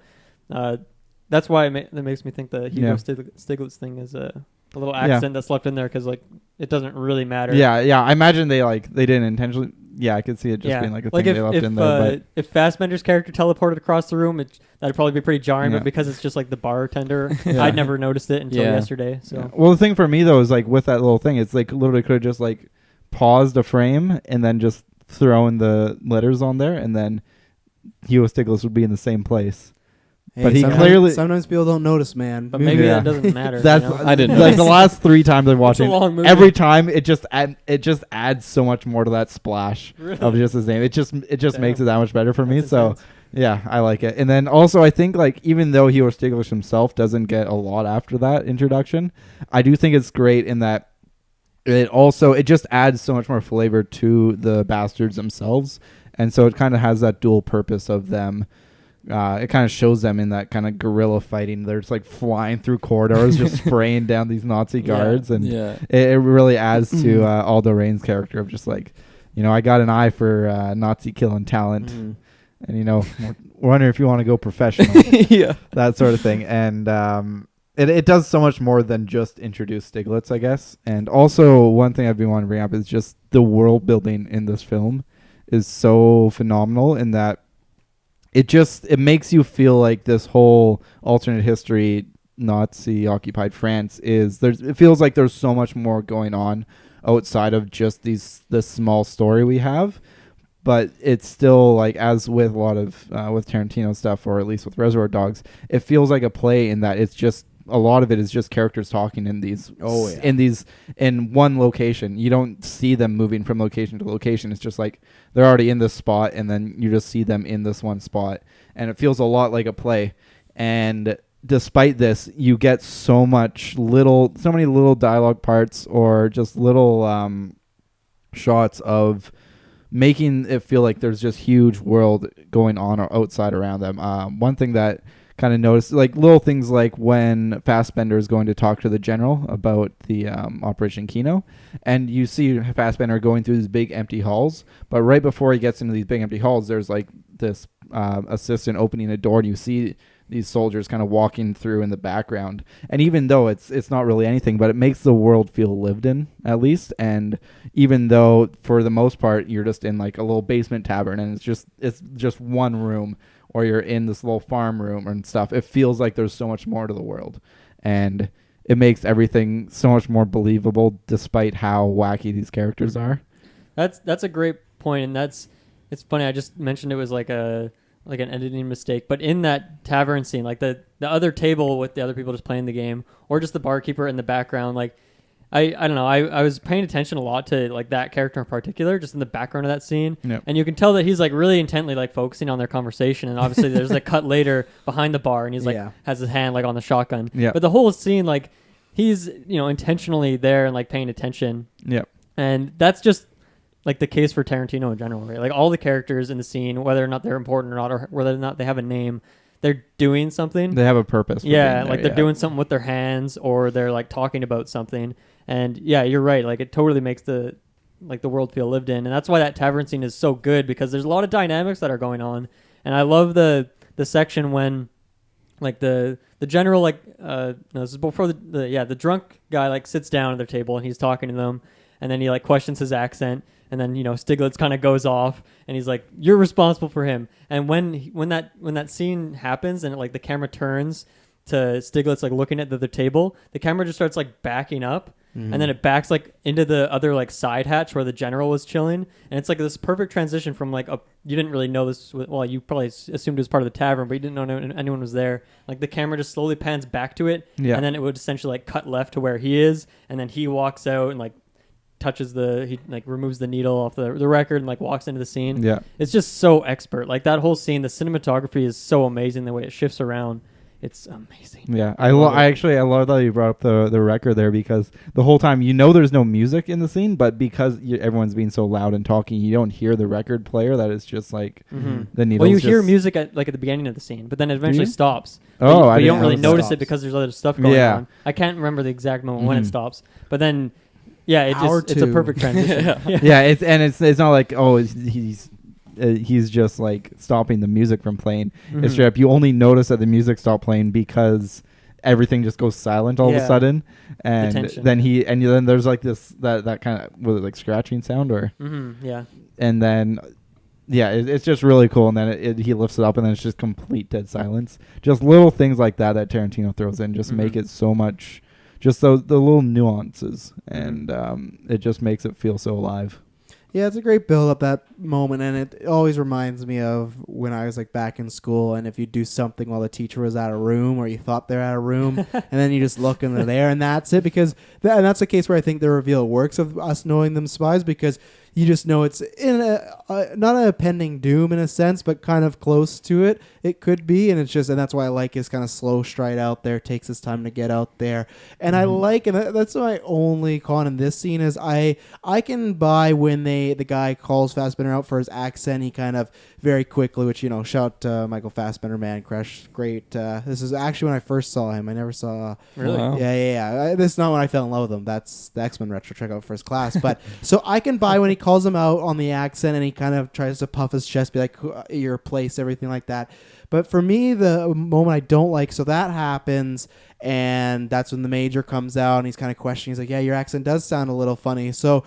that's why that makes me think the Hugo Stiglitz thing is a little accent that's left in there, because like it doesn't really matter. Yeah. I imagine they didn't intentionally. Yeah, I could see it just being like a thing they left in there. But if Fassbender's character teleported across the room, that'd probably be pretty jarring. But because it's just like the bartender, I'd never noticed it until yesterday. So well, the thing for me though is like with that little thing, it's like literally could have just like paused a frame and then just thrown the letters on there, and then Hugo Stiglitz would be in the same place. Hey, but he sometimes people don't notice, man. But maybe that doesn't matter. That's I didn't like the last 3 times I've watched it. Every time it just adds so much more to that splash of just his name. It just makes it that much better for me. So yeah, I like it. And then also I think like even though Hugo Stiglitz himself doesn't get a lot after that introduction, I do think it's great in that it just adds so much more flavor to the bastards themselves, and so it kind of has that dual purpose of them. It kind of shows them in that kind of guerrilla fighting. They're just like flying through corridors, just spraying down these Nazi guards, and it really adds to Aldo Rain's character of just like, I got an eye for Nazi killing talent, and wondering if you want to go professional, Yeah. that sort of thing. And it does so much more than just introduce Stiglitz, I guess. And also, one thing I've been wanting to bring up is just the world building in this film is so phenomenal in that it makes you feel like this whole alternate history Nazi occupied France it feels like there's so much more going on outside of just this small story we have. But it's still like, as with a lot of with Tarantino stuff, or at least with Reservoir Dogs, it feels like a play in that it's just a lot of it is just characters talking in these in one location. You don't see them moving from location to location. It's just like they're already in this spot, and then you just see them in this one spot, and it feels a lot like a play. And despite this, you get so many little dialogue parts, or just little shots of making it feel like there's just huge world going on or outside around them. One thing that kind of noticed, like little things like when Fassbender is going to talk to the general about the Operation Kino, and you see Fassbender going through these big empty halls, but right before he gets into these big empty halls, there's like this assistant opening a door, and you see these soldiers kind of walking through in the background. And even though it's not really anything, but it makes the world feel lived in, at least. And even though for the most part you're just in like a little basement tavern, and it's just one room, or you're in this little farm room and stuff, it feels like there's so much more to the world, and it makes everything so much more believable despite how wacky these characters are. That's a great point, and it's funny. I just mentioned it was like an editing mistake, but in that tavern scene, like the other table with the other people just playing the game, or just the barkeeper in the background, like I don't know, I was paying attention a lot to like that character in particular, just in the background of that scene. Yep. And you can tell that he's like really intently like focusing on their conversation, and obviously there's a cut later behind the bar, and he's like has his hand like on the shotgun. Yep. But the whole scene, like he's intentionally there and like paying attention. Yep. And that's just like the case for Tarantino in general, right? Like all the characters in the scene, whether or not they're important or not, or whether or not they have a name, they're doing something. They have a purpose. For yeah, being there, like they're doing something with their hands, or they're like talking about something. And yeah, you're right. Like it totally makes the world feel lived in, and that's why that tavern scene is so good, because there's a lot of dynamics that are going on. And I love the section when like the general no, this is before the drunk guy like sits down at their table and he's talking to them, and then he like questions his accent. And then Stiglitz kind of goes off, and he's like, "You're responsible for him." And when that scene happens, and like the camera turns to Stiglitz like looking at the table, the camera just starts like backing up, and then it backs like into the other like side hatch where the general was chilling, and it's like this perfect transition from like you didn't really know this. Well, you probably assumed it was part of the tavern, but you didn't know anyone was there. Like the camera just slowly pans back to it, and then it would essentially like cut left to where he is, and then he walks out and like touches he like removes the needle off the record and like walks into the scene. Yeah, it's just so expert. Like that whole scene, the cinematography is so amazing. The way it shifts around, it's amazing. Yeah, I love that you brought up the record there, because the whole time there's no music in the scene, but because everyone's being so loud and talking, you don't hear the record player. That is just like the needle. Well, you hear music at the beginning of the scene, but then it eventually stops. But you don't really notice it because there's other stuff going on. I can't remember the exact moment when it stops, but then. Yeah, it's a perfect transition. It's not like he's just like stopping the music from playing. It's straight up, you only notice that the music stopped playing because everything just goes silent all of a sudden, and then there's like that kind of like scratching sound or and then it's just really cool, and then he lifts it up, and then it's just complete dead silence. Just little things like that Tarantino throws in just make it so much. Just the little nuances, and it just makes it feel so alive. Yeah, it's a great build up, that moment, and it always reminds me of when I was like back in school, and if you do something while the teacher was out of room, or you thought they're out of room, and then you just look and they're there, and that's it. Because and that's the case where I think the reveal works of us knowing them spies, because you just know it's in not a pending doom in a sense, but kind of close to it. It could be, and that's why I like his kind of slow stride out there, takes his time to get out there, and I like, and that's my only con in this scene is I can buy when the guy calls Fassbender out for his accent, he kind of very quickly, which shout to Michael Fassbender, man crush, great. This is actually when I first saw him. I never saw. Really? Wow. Yeah. This is not when I fell in love with him. That's the X-Men retro. Check out First Class. But so I can buy when he calls him out on the accent, and he kind of tries to puff his chest, be like, your place, everything like that. But for me, the moment I don't like, so that happens, and that's when the major comes out, and he's kind of questioning. He's like, yeah, your accent does sound a little funny. So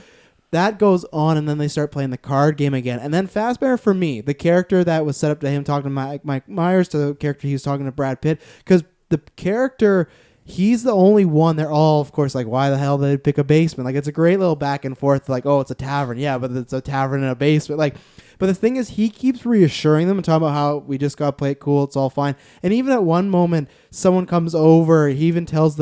that goes on, and then they start playing the card game again. And then Fassbender, for me, the character that was set up to him talking to Mike Myers, to the character he was talking to Brad Pitt, because the character, he's the only one. They're all, of course, like, why the hell did they pick a basement? Like, it's a great little back and forth, like, oh, it's a tavern. Yeah, but it's a tavern in a basement. Like, but the thing is, he keeps reassuring them and talking about how we just got to play it cool. It's all fine. And even at one moment, someone comes over. He even tells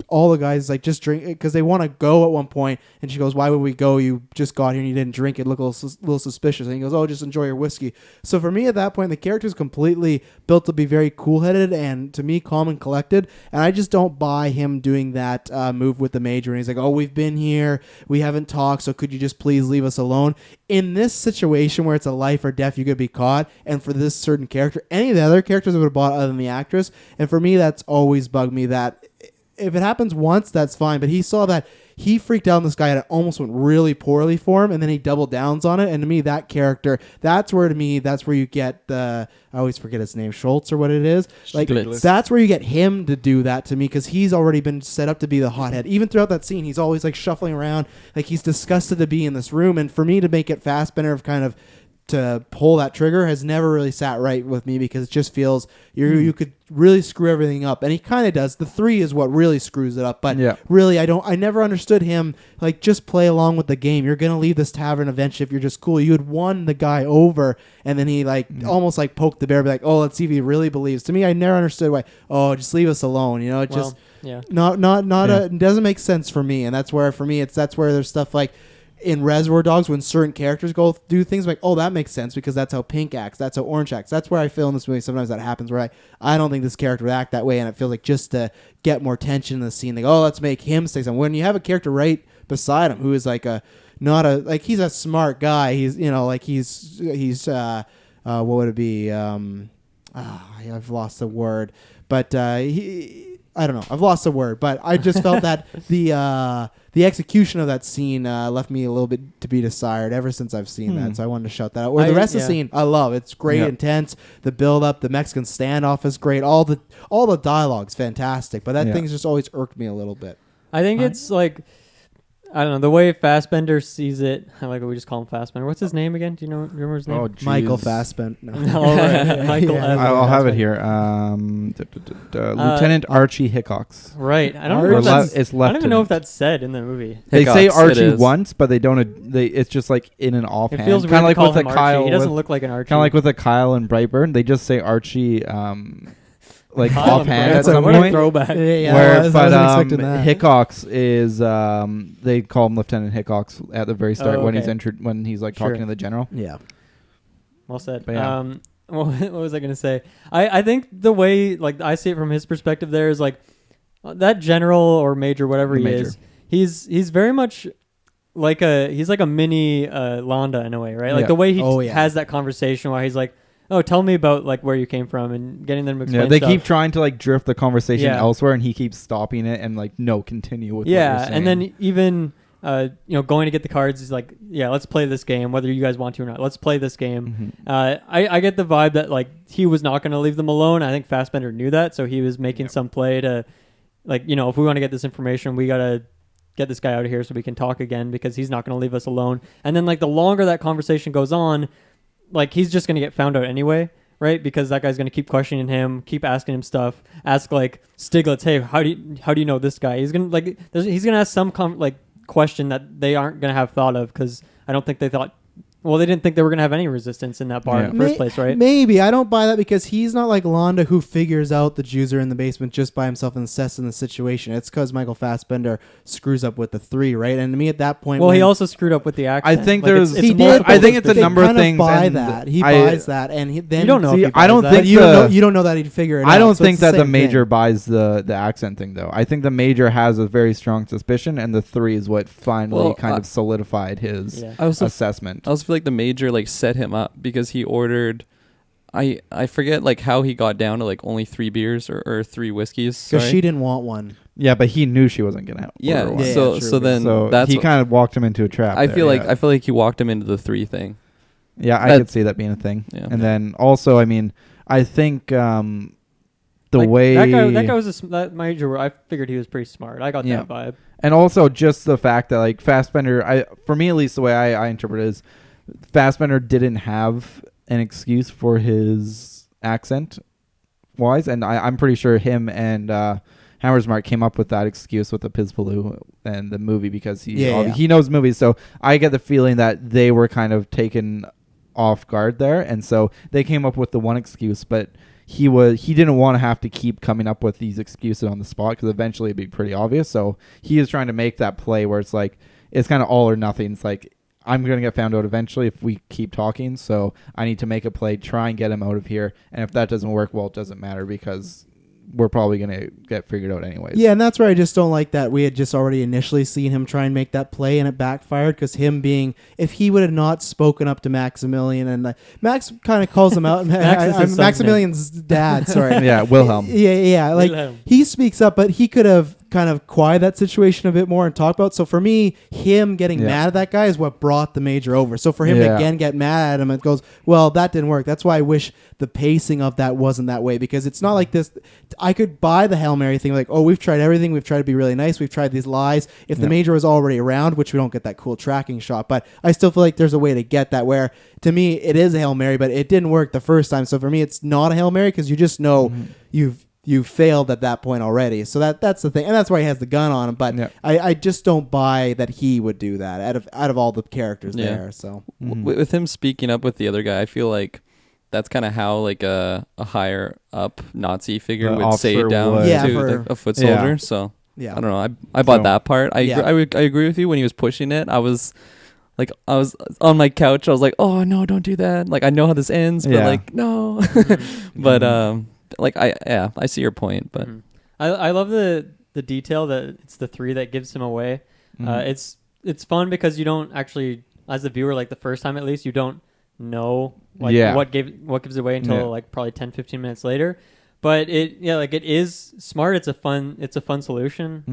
all the guys, like, just drink, because they want to go at one point. And she goes, why would we go? You just got here and you didn't drink it. Look a little suspicious. And he goes, oh, just enjoy your whiskey. So for me at that point, the character is completely built to be very cool-headed and, to me, calm and collected. And I just don't buy him doing that move with the major. And he's like, oh, we've been here. We haven't talked. So could you just please leave us alone? In this situation where it's a life or death, you could be caught. And for this certain character, any of the other characters would have bought other than the actress. And for me, that's always bugged me, that if it happens once, that's fine. But he saw that he freaked out on this guy and it almost went really poorly for him. And then he doubled downs on it. And to me, that character, that's where you get the, I always forget his name, Schultz or what it is. Like, Stiglitz. that's where you get him to do that to me, because he's already been set up to be the hothead. Even throughout that scene, he's always like shuffling around. Like, he's disgusted to be in this room. And for me to make it Fassbender of kind of to pull that trigger has never really sat right with me, because it just feels you could really screw everything up, and he kind of does. The 3 is what really screws it up, but really I never understood him, like, just play along with the game. You're gonna leave this tavern eventually if you're just cool. You had won the guy over, and then he almost like poked the bear, be like, oh, let's see if he really believes. To me, I never understood why. Oh, just leave us alone, you know. It just it doesn't make sense for me, and that's where that's where there's stuff like in Reservoir Dogs, when certain characters go do things, like, oh, that makes sense because that's how Pink acts, that's how Orange acts. That's where I feel in this movie sometimes that happens, where I don't think this character would act that way, and it feels like just to get more tension in the scene, like, oh, let's make him say something. When you have a character right beside him who is like he's a smart guy. He's, you know, like he's what would it be? I've lost the word, but I don't know. I've lost the word, but I just felt that the execution of that scene left me a little bit to be desired ever since I've seen that. So I wanted to shout that out. Where the rest of the scene, I love. It's great, intense. The build up, the Mexican standoff is great. All the dialogue's fantastic. But that thing's just always irked me a little bit. I think it's like, I don't know, the way Fassbender sees it. I like what we just call him Fassbender. What's his name again? Do you remember his name? Oh, geez. Michael Fassbender. No. Michael. I'll have it here. Lieutenant Archie Hickox. Right. I don't know. I don't even know if that's said in the movie. They say Archie once, but they don't. It's just like in an offhand. It feels weird kind of like with a Kyle. He doesn't look like an Archie. Kind of like with a Kyle and Brightburn. They just say Archie. Like Kyle offhand at some point. point. Throwback. Hickox is they call him Lieutenant Hickox at the very start when he's entered, when he's like talking to the general. Yeah. Well said. But what was I going to say? I think the way, like, I see it from his perspective there is like that general or major, whatever he is, he's very much like he's like a mini Landa in a way, right? Like the way he has that conversation where he's like, oh, tell me about like where you came from, and getting them to explain they stuff. keep trying to like drift the conversation elsewhere, and he keeps stopping it and like, no, continue with what you're saying. And then even going to get the cards, he's like, yeah, let's play this game, whether you guys want to or not. Let's play this game. I get the vibe that like he was not going to leave them alone. I think Fassbender knew that, so he was making some play to, like, if we want to get this information, we got to get this guy out of here so we can talk again, because he's not going to leave us alone. And then like the longer that conversation goes on, like, he's just going to get found out anyway, right? Because that guy's going to keep questioning him, keep asking him stuff. Ask like Stiglitz, hey, how do you know this guy? He's going to he's going to ask some question that they aren't going to have thought of, because I don't think they thought. Well, they didn't think they were going to have any resistance in that bar in the first place, right? Maybe. I don't buy that, because he's not like Landa, who figures out the Jews are in the basement just by himself and assessing the situation. It's because Michael Fassbender screws up with the 3, right? And to me at that point... Well, he also screwed up with the accent. I think like there's... He did. I think it's a number of things. He buys that. And then... You don't know if he buys I don't that. think you don't know that he'd figure it out. I don't think that the major buys the accent thing, though. I think the major has a very strong suspicion, and the 3 is what finally kind of solidified his assessment. I also feel like the major set him up, because he ordered, I forget like how he got down to like only 3 beers or 3 whiskeys. Because she didn't want one. Yeah, but he knew she wasn't gonna. Yeah. order one. Yeah, So true. so then So that's he what- kind of walked him into a trap. I there, feel yeah. like he walked him into the 3 thing. Yeah, I That- could see that being a thing. Yeah. And then also, I mean, I think the Like, way that guy was that major. I figured he was pretty smart. I got Yeah. that vibe. and also just the fact that like Fassbender, for me at least, the way I interpret it is, Fassbender didn't have an excuse for his accent wise, and I'm pretty sure him and Hammersmark came up with that excuse with the Pispaloo and the movie because he knows movies. So I get the feeling that they were kind of taken off guard there, and so they came up with the one excuse, but he didn't want to have to keep coming up with these excuses on the spot because eventually it'd be pretty obvious. So he is trying to make that play where it's like it's kind of all or nothing. It's like I'm gonna get found out eventually if we keep talking, so I need to make a play, try and get him out of here, and if that doesn't work, well, it doesn't matter because we're probably gonna get figured out anyways. Yeah, and that's where I just don't like that we had just already initially seen him try and make that play and it backfired because him being, if he would have not spoken up to Maximilian and Max kind of calls him out. Max is his son's Maximilian's dad, sorry. Yeah, Wilhelm. Yeah, like Wilhelm. he speaks up, but he could have kind of quiet that situation a bit more and talk about. So for me, him getting Yeah. mad at that guy is what brought the major over. So for him to Yeah. again get mad at him, it goes, well, that didn't work. That's why I wish the pacing of that wasn't that way because it's not like this. I could buy the Hail Mary thing, like, oh, we've tried everything. We've tried to be really nice. We've tried these lies. If the Yeah. major was already around, which we don't get that cool tracking shot, but I still feel like there's a way to get that where to me it is a Hail Mary, but it didn't work the first time. So for me, it's not a Hail Mary because you just know you've failed at that point already. So that's the thing, and that's why he has the gun on him. But Yeah. I just don't buy that he would do that out of all the characters Yeah. there. So With him speaking up with the other guy, I feel like that's kind of how like a higher up Nazi figure The would say officer it down would. Yeah, to for- a foot Yeah. soldier. So yeah, I don't know. I bought So- that part. Yeah. I agree with you when he was pushing it. I was on my couch. I was like, oh no, don't do that. Like I know how this ends, but Yeah. like no. But like I see your point, but I love the detail that it's the 3 that gives him away. It's fun because you don't actually, as the viewer, like the first time at least, you don't know like what gives it away until like probably 10-15 minutes later. But it is smart. It's a fun solution,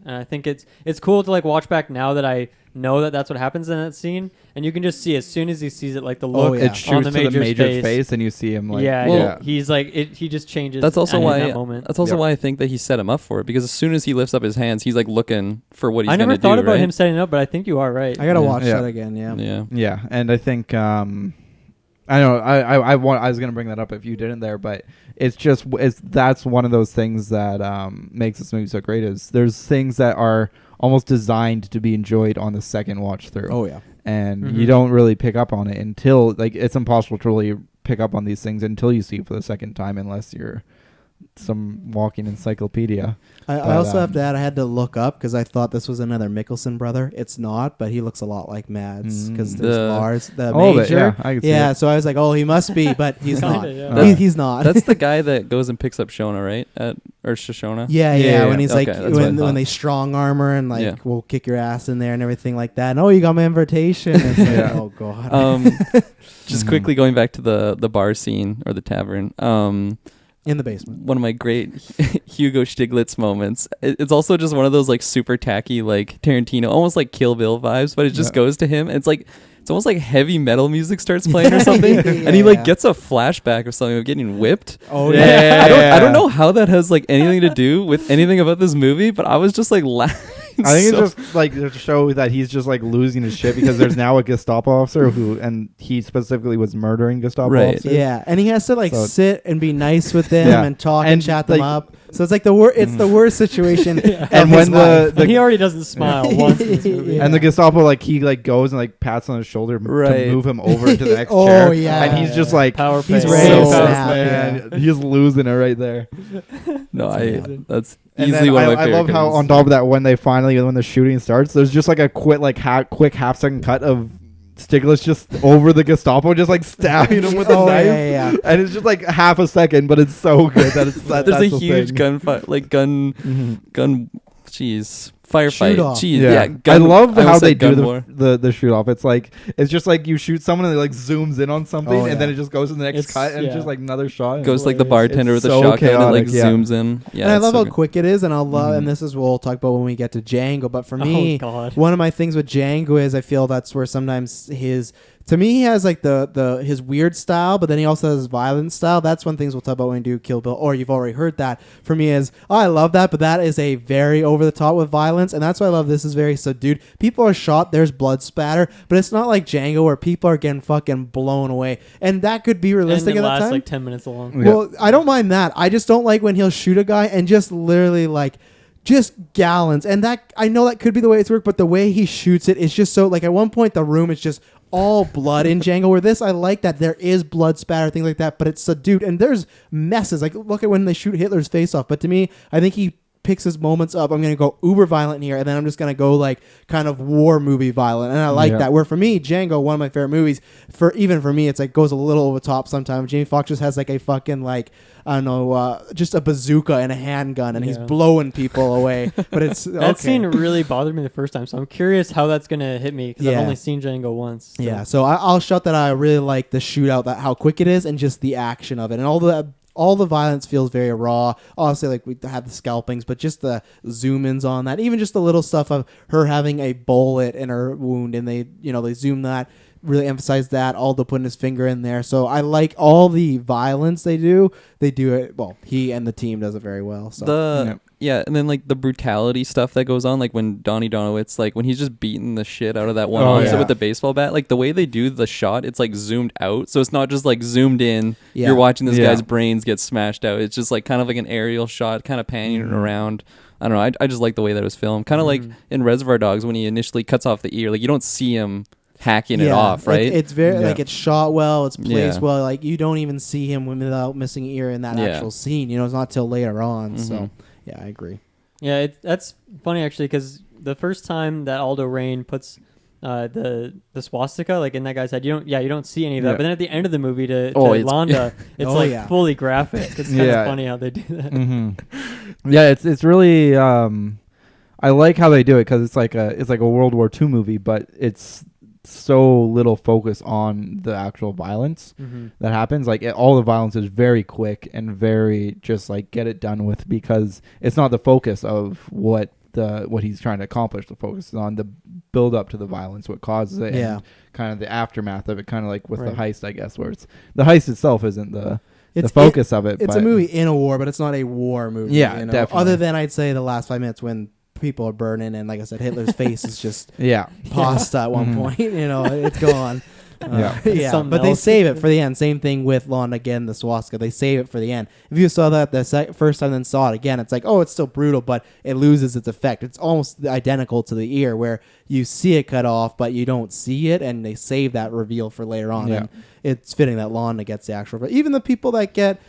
and I think it's cool to like watch back now that I know that that's what happens in that scene, and you can just see as soon as he sees it, like the look yeah. It on shoots the to the major's major's face, and you see him like he's like he just changes. that's also in why that moment. that's also Yep. why I think that he set him up for it because as soon as he lifts up his hands, he's like looking for what he's I going never to do. thought about right? him setting up, but I think you are right. I gotta Yeah. watch Yeah. that again. Yeah. Yeah. Yeah, and I think I know I was gonna bring that up if you didn't there, but that's one of those things that makes this movie so great. Is there's things that are almost designed to be enjoyed on the second watch through. Oh yeah. And you don't really pick up on it until like it's impossible to really pick up on these things until you see it for the second time, unless you're some walking encyclopedia. I also have to add, I had to look up because I thought this was another Mickelson brother. It's not, but he looks a lot like Mads because there's Lars, the major. Yeah, I can see it. So I was like, oh, he must be, but he's not. Kinda, yeah. He's not. That's the guy that goes and picks up Shona, right? Or Shoshona? Yeah. When he's Okay, like, that's what I when thought. they strong armor and like, Yeah. we'll kick your ass in there and everything like that. And, oh, you got my invitation. It's like, Yeah. oh, God. Just quickly going back to the bar scene or the tavern. In the basement. One of my great Hugo Stiglitz moments. It's also just one of those like super tacky like Tarantino, almost like Kill Bill vibes, but it just goes to him. It's like it's almost like heavy metal music starts playing or something, and he like gets a flashback of something of getting whipped. Oh Yeah. I don't know how that has like anything to do with anything about this movie, but I was just like laughing. I think so it's just like to show that he's just like losing his shit because there's now a Gestapo officer and he specifically was murdering Gestapo Right. officers. Yeah, and he has to like So- sit and be nice with them Yeah. and talk and And, chat them like- up. So it's like it's the worst situation. And when And he already doesn't smile once in this movie. Yeah. And the Gestapo he goes and like pats on his shoulder Right. to move him over to the next Oh, chair. yeah. And he's just like Power He's play. ready to so snap, man, he's losing it right there. no, that's And easily then one of my I favorite love how movies. on top of that when the shooting starts, there's just like a quick half second cut of Stiglitz just over the Gestapo, just like stabbing him with a Oh, knife. yeah. And it's just like half a second, but it's so good that it's There's that's a the huge thing. gunfight, like gun. Mhm. Gun. Jeez, firefight. Shoot-off. Jeez, Yeah, gun, I love how almost they said do gun war. the shoot off. It's just like you shoot someone and it like zooms in on something, Oh, and then yeah. it just goes to the next It's- cut, and it's yeah. just like another shot. Goes like the hilarious. bartender It's with a so shotgun and like chaotic, yeah. zooms in. Yeah, and I it's love so how good. quick it is, and I love, Mhm. and this is what we'll talk about when we get to Django. But for me, Oh God. one of my things with Django is I feel that's where sometimes to me he has like the his weird style, but then he also has his violent style. That's one things we'll talk about when we do Kill Bill, or you've already heard that. For me is I love that, but that is a very over the top with violence, and that's why I love this is very subdued. People are shot, there's blood spatter, but it's not like Django where people are getting fucking blown away, and that could be And realistic it at that lasts time. like 10 minutes long. Yeah. Well, I don't mind that. I just don't like when he'll shoot a guy and just literally like just gallons. And that I know that could be the way it's worked, but the way he shoots it is just so like at one point the room is just all blood in Django. Where this I like that there is blood spatter, things like that, but it's subdued and there's messes. Like look at when they shoot Hitler's face off. But to me, I think he picks his moments up. I'm gonna go uber violent here, and then I'm just gonna go like kind of war movie violent, and I like Yeah. that. Where for me, Django, one of my favorite movies. For me, it's like goes a little over the top sometimes. Jamie Foxx just has like a fucking like I don't know, just a bazooka and a handgun, and he's Yeah. blowing people away. But it's That okay. scene really bothered me the first time, so I'm curious how that's gonna hit me because Yeah. I've only seen Django once. So. Yeah, so I'll shout that I really like the shootout, that how quick it is, and just the action of it, and all the violence feels very raw. Obviously, like we have the scalpings, but just the zoom ins on that, even just the little stuff of her having a bullet in her wound, and they zoom that, really emphasize that. Aldo putting his finger in there, so I like all the violence they do. They do it well. He and the team does it very well. So And then like the brutality stuff that goes on, like when Donnie Donowitz, like when he's just beating the shit out of that one Oh, officer yeah. with the baseball bat, like the way they do the shot, it's like zoomed out, so it's not just like zoomed in. Yeah. You're watching this Yeah. guy's brains get smashed out. It's just like kind of like an aerial shot, kind of panning it around. I don't know. I just like the way that it was filmed. Kind of like in Reservoir Dogs when he initially cuts off the ear, like you don't see him hacking it off, right? It's very Yeah. like it's shot well, it's placed Yeah. well. Like you don't even see him without missing an ear in that Yeah. actual scene. It's not till later on. So yeah, I agree. Yeah, that's funny actually because the first time that Aldo Rain puts the swastika like in that guy's head, you don't see any of that. Yeah. But then at the end of the movie to it's- Landa, it's Oh, like yeah. fully graphic. It's kind of Yeah. funny how they do that. Mm-hmm. Yeah, it's really I like how they do it because it's like a World War II movie, but it's so little focus on the actual violence that happens. Like all the violence is very quick and very just like get it done with because it's not the focus of what he's trying to accomplish. The focus is on the build up to the violence, what causes it, Yeah. and kind of the aftermath of it. Kind of like with Right. the heist, I guess, where it's the heist itself isn't the It's focus of it. It's but a movie in a war, but it's not a war movie. Yeah, definitely. Other than I'd say the last 5 minutes when people are burning and like I said, Hitler's face is just yeah. pasta at one Mhm. point. It's gone. Yeah. Yeah, Something but they else. save it for the end. Same thing with Lon again, the swastika. They save it for the end. If you saw that the first time, then saw it again, it's like, oh, it's still brutal, but it loses its effect. It's almost identical to the ear, where you see it cut off, but you don't see it, and they save that reveal for later on. Yeah. And it's fitting that Lon gets the actual. But even the people that get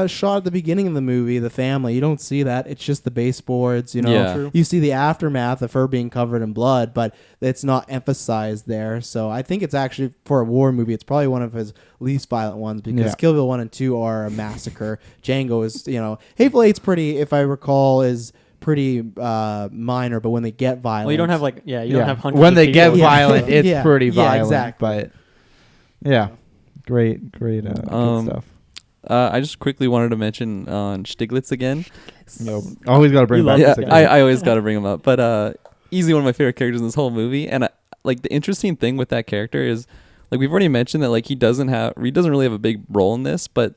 shot at the beginning of the movie, the family, you don't see that. It's just the baseboards. Yeah. True. You see the aftermath of her being covered in blood, but it's not emphasized there. So I think it's actually, for a war movie, it's probably one of his least violent ones because Yeah. Kill Bill 1 and 2 are a massacre. Django is, Hateful Eight's pretty, if I recall, is pretty minor, but when they get violent. Well, you don't have you don't have hundreds when of they get people. Yeah. violent, it's Yeah. pretty Yeah, violent. exactly. But yeah, great good stuff. I just quickly wanted to mention on Stiglitz again. Always got to bring You back. love Yeah, this the guy. I always got to bring him up. But easily one of my favorite characters in this whole movie. And like the interesting thing with that character is, like we've already mentioned that like he doesn't really have a big role in this, but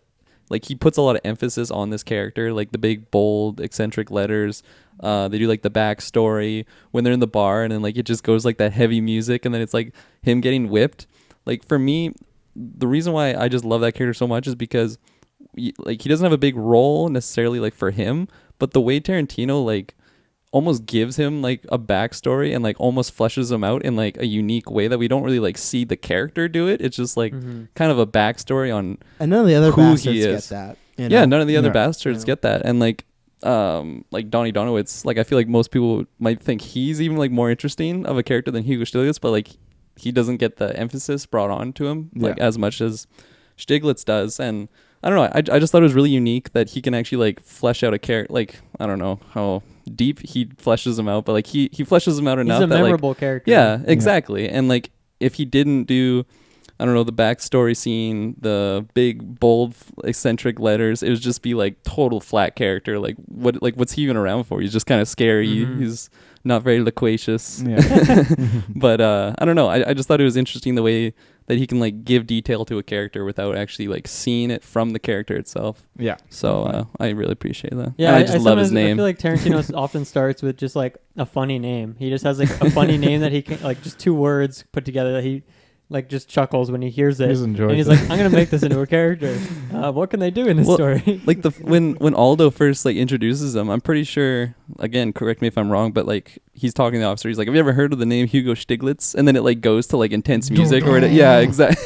like he puts a lot of emphasis on this character, like the big bold eccentric letters. They do like the backstory when they're in the bar, and then like it just goes like that heavy music, and then it's like him getting whipped. Like for me, the reason why I just love that character so much is because like he doesn't have a big role necessarily like for him, but the way Tarantino like almost gives him like a backstory and like almost fleshes him out in like a unique way that we don't really like see the character do it. It's just like kind of a backstory on And none of the other who bastards he get is. that. yeah, none of the other Yeah. bastards get that. And like Donnie Donowitz, like I feel like most people might think he's even like more interesting of a character than Hugo Stiglitz, but like he doesn't get the emphasis brought on to him like as much as Stiglitz does. And I don't know, I just thought it was really unique that he can actually like flesh out a character. Like I don't know how deep he fleshes him out, but like he fleshes him out He's enough a that memorable like character. yeah, exactly. And like if he didn't do, I don't know, the backstory scene, the big bold eccentric letters, it would just be like total flat character. Like what's he even around for? He's just kind of scary. He's not very loquacious. Yeah. But I don't know. I just thought it was interesting the way that he can like give detail to a character without actually like seeing it from the character itself. Yeah. So I really appreciate that. Yeah, And I just love his sometimes- name. I feel like Tarantino often starts with just like a funny name. He just has like a funny name that he can like just 2 words put together that he like just chuckles when he hears it. He just enjoys and he's it. like, I'm gonna make this into a character. What can they do in this Well, story? Like when Aldo first like introduces him, I'm pretty sure, again, correct me if I'm wrong, but like he's talking to the officer. He's like, "Have you ever heard of the name Hugo Stiglitz?" And then it like goes to like intense music or whatever. Yeah, exactly.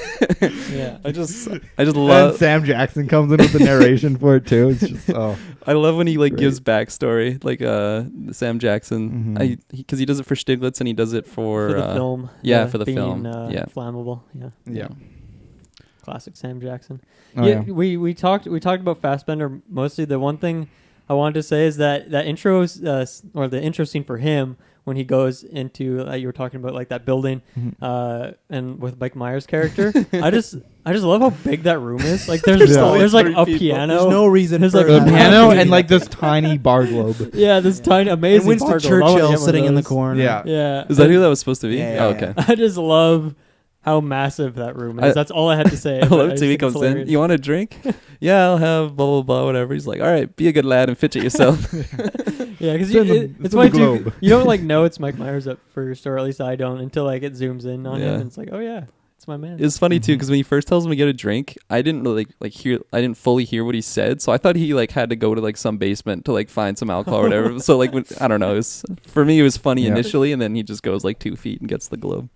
Yeah. I just And love. Sam Jackson comes in with the narration for it too. It's just I love when he like Great. gives backstory, like Sam Jackson. Mhm. Because he does it for Stiglitz and he does it for the film. yeah, for the being, film. Yeah. Flammable. Yeah. yeah. Classic Sam Jackson. Oh, yeah, we talked about Fassbender mostly. The one thing I wanted to say is that intro or the intro scene for him when he goes into you were talking about like that building and with Mike Myers' character. I just love how big that room is. Like there's Yeah. there's like a 3 people. piano. There's no reason There's for like The a that. piano and like this tiny bar globe. yeah, this tiny amazing. And Winston bar globe. I wanna get Churchill one of sitting in the those. corner. Yeah. Yeah, Is that who that was supposed to be? Yeah, Oh, yeah, okay. I just love how massive that room is. That's all I had to say. I but love it just too. He think it's comes in. hilarious. You want a drink? Yeah, I'll have blah blah blah whatever. He's like, all right, be a good lad and fidget yourself. Yeah, because It's in the- it's it's in funny the too. globe. You don't like know it's Mike Myers at first, or at least I don't, until like it zooms in on Yeah. him, and it's like, oh yeah, it's my man. It's funny too because when he first tells him to get a drink, I didn't really like hear. I didn't fully hear what he said, so I thought he like had to go to like some basement to like find some alcohol or whatever. So like I don't know. For me, it was funny Yeah. initially, and then he just goes like 2 feet and gets the globe.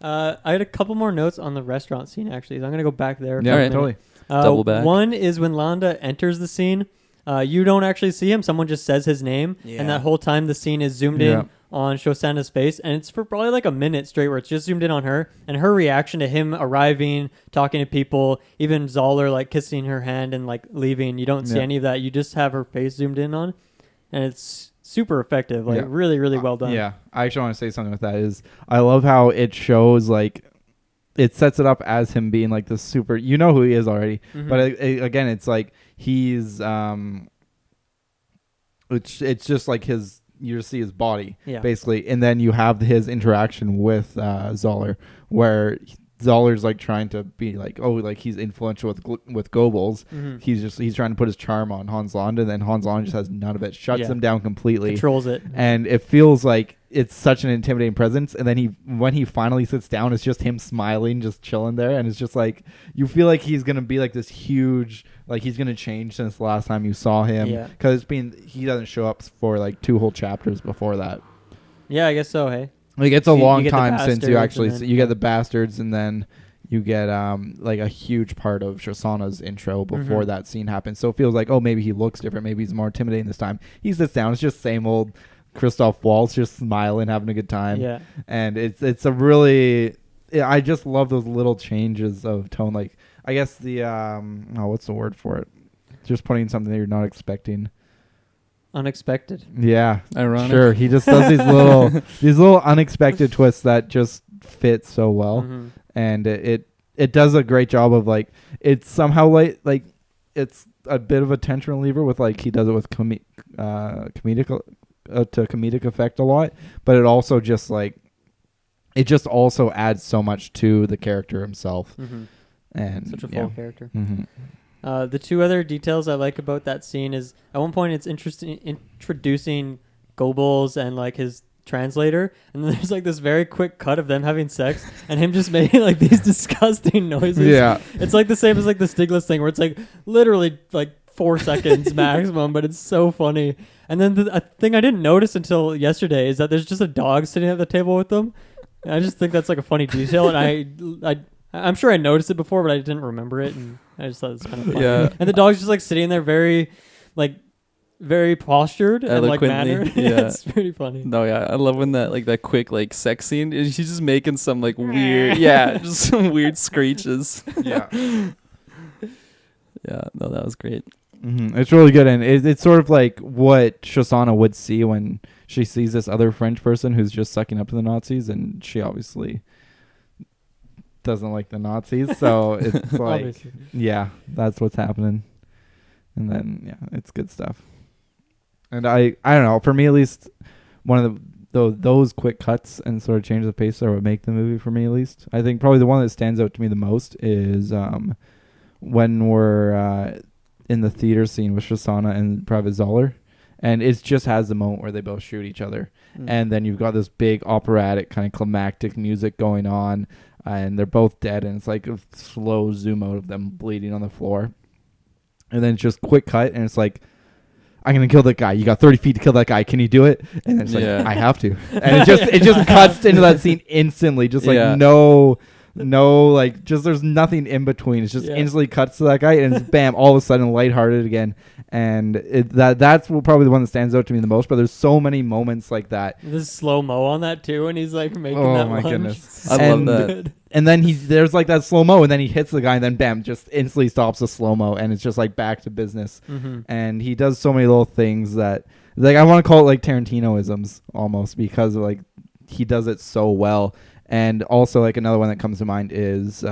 I had a couple more notes on the restaurant scene actually, so I'm gonna go back there. Yeah, for a minute. totally. Double back. One is when Landa enters the scene. You don't actually see him. Someone just says his name, Yeah. and that whole time the scene is zoomed Yeah. in on Shosanna's face, and it's for probably like a minute straight where it's just zoomed in on her and her reaction to him arriving, talking to people, even Zoller like kissing her hand and like leaving. You don't see Yeah. any of that. You just have her face zoomed in on, and it's super effective. Like Yeah. really, really well done. Yeah, I actually want to say something with that. Is I love how it shows like it sets it up as him being like this super. You know who he is already, Mhm. but again, it's like he's it's just like his. You just see his body Yeah. basically, and then you have his interaction with Zoller, where Zoller's like trying to be like, oh, like he's influential with Goebbels. Mhm. He's trying to put his charm on Hans Landa, and then Hans Landa just has none of it, shuts Yeah. him down completely. Controls it. And it feels like it's such an intimidating presence. And then when he finally sits down, it's just him smiling, just chilling there. And it's just like, you feel like he's going to be like this huge, like he's going to change since the last time you saw him. Yeah. Because he doesn't show up for like 2 whole chapters before that. Yeah, I guess so. Hey. Like it's a So you long get the time since you Bastards actually, and then- you get the Bastards, and then you get like a huge part of Shosanna's intro before Mhm. that scene happens. So it feels like, oh, maybe he looks different. Maybe he's more intimidating this time. He sits down. It's just same old Christoph Waltz, just smiling, having a good time. Yeah. And it's a really, I just love those little changes of tone. Like I guess the what's the word for it? Just putting something that you're not expecting. Unexpected. Yeah, Ironic. sure. He just does these little unexpected twists that just fit so well, Mhm. and it does a great job of like it's somehow like it's a bit of a tension reliever with like he does it with comedic to comedic effect a lot, but it also just like it just also adds so much to the character himself, Mhm. and Such a full character. Mm-hmm. The 2 other details I like about that scene is at one point it's interesting introducing Goebbels and like his translator, and then there's like this very quick cut of them having sex and him just making like these disgusting noises. Yeah. It's like the same as like the Stiglitz thing where it's like literally like 4 seconds maximum, but it's so funny. And then the thing I didn't notice until yesterday is that there's just a dog sitting at the table with them. And I just think that's like a funny detail, and I'm sure I noticed it before, but I didn't remember it, and I just thought it was kind of funny. Yeah. And the dog's just like sitting there very postured and like Eloquently, mannered. yeah. It's pretty funny. No, yeah, I love when that quick like sex scene. She's just making some like weird, yeah, just some weird screeches. Yeah. Yeah, no, that was great. It's really good, and it's sort of like what Shosanna would see when she sees this other French person who's just sucking up to the Nazis, and she obviously doesn't like the Nazis, so it's like, Obviously. yeah, that's what's happening. And then, yeah, it's good stuff. And I don't know, for me at least, one of those quick cuts and sort of change of pace are what make the movie for me at least. I think probably the one that stands out to me the most is when we're in the theater scene with Shosanna and Private Zoller, and it just has the moment where they both shoot each other, and then you've got this big operatic kind of climactic music going on, and they're both dead, and it's like a slow zoom out of them bleeding on the floor, and then it's just quick cut, and it's like, I'm gonna kill that guy. You got 30 feet to kill that guy. Can you do it? And then it's like, I have to. And it just cuts into that scene instantly. Just like no, like just there's nothing in between. It's just instantly cuts to that guy, and it's bam, all of a sudden lighthearted again. And that's probably the one that stands out to me the most. But there's so many moments like that. There's slow mo on that too, and he's like making Oh that my lunge. goodness, I love that. And then there's like that slow mo, and then he hits the guy, and then bam, just instantly stops the slow mo, and it's just like back to business. And he does so many little things that, like, I want to call it like Tarantino-isms almost, because like he does it so well. And also, like, another one that comes to mind is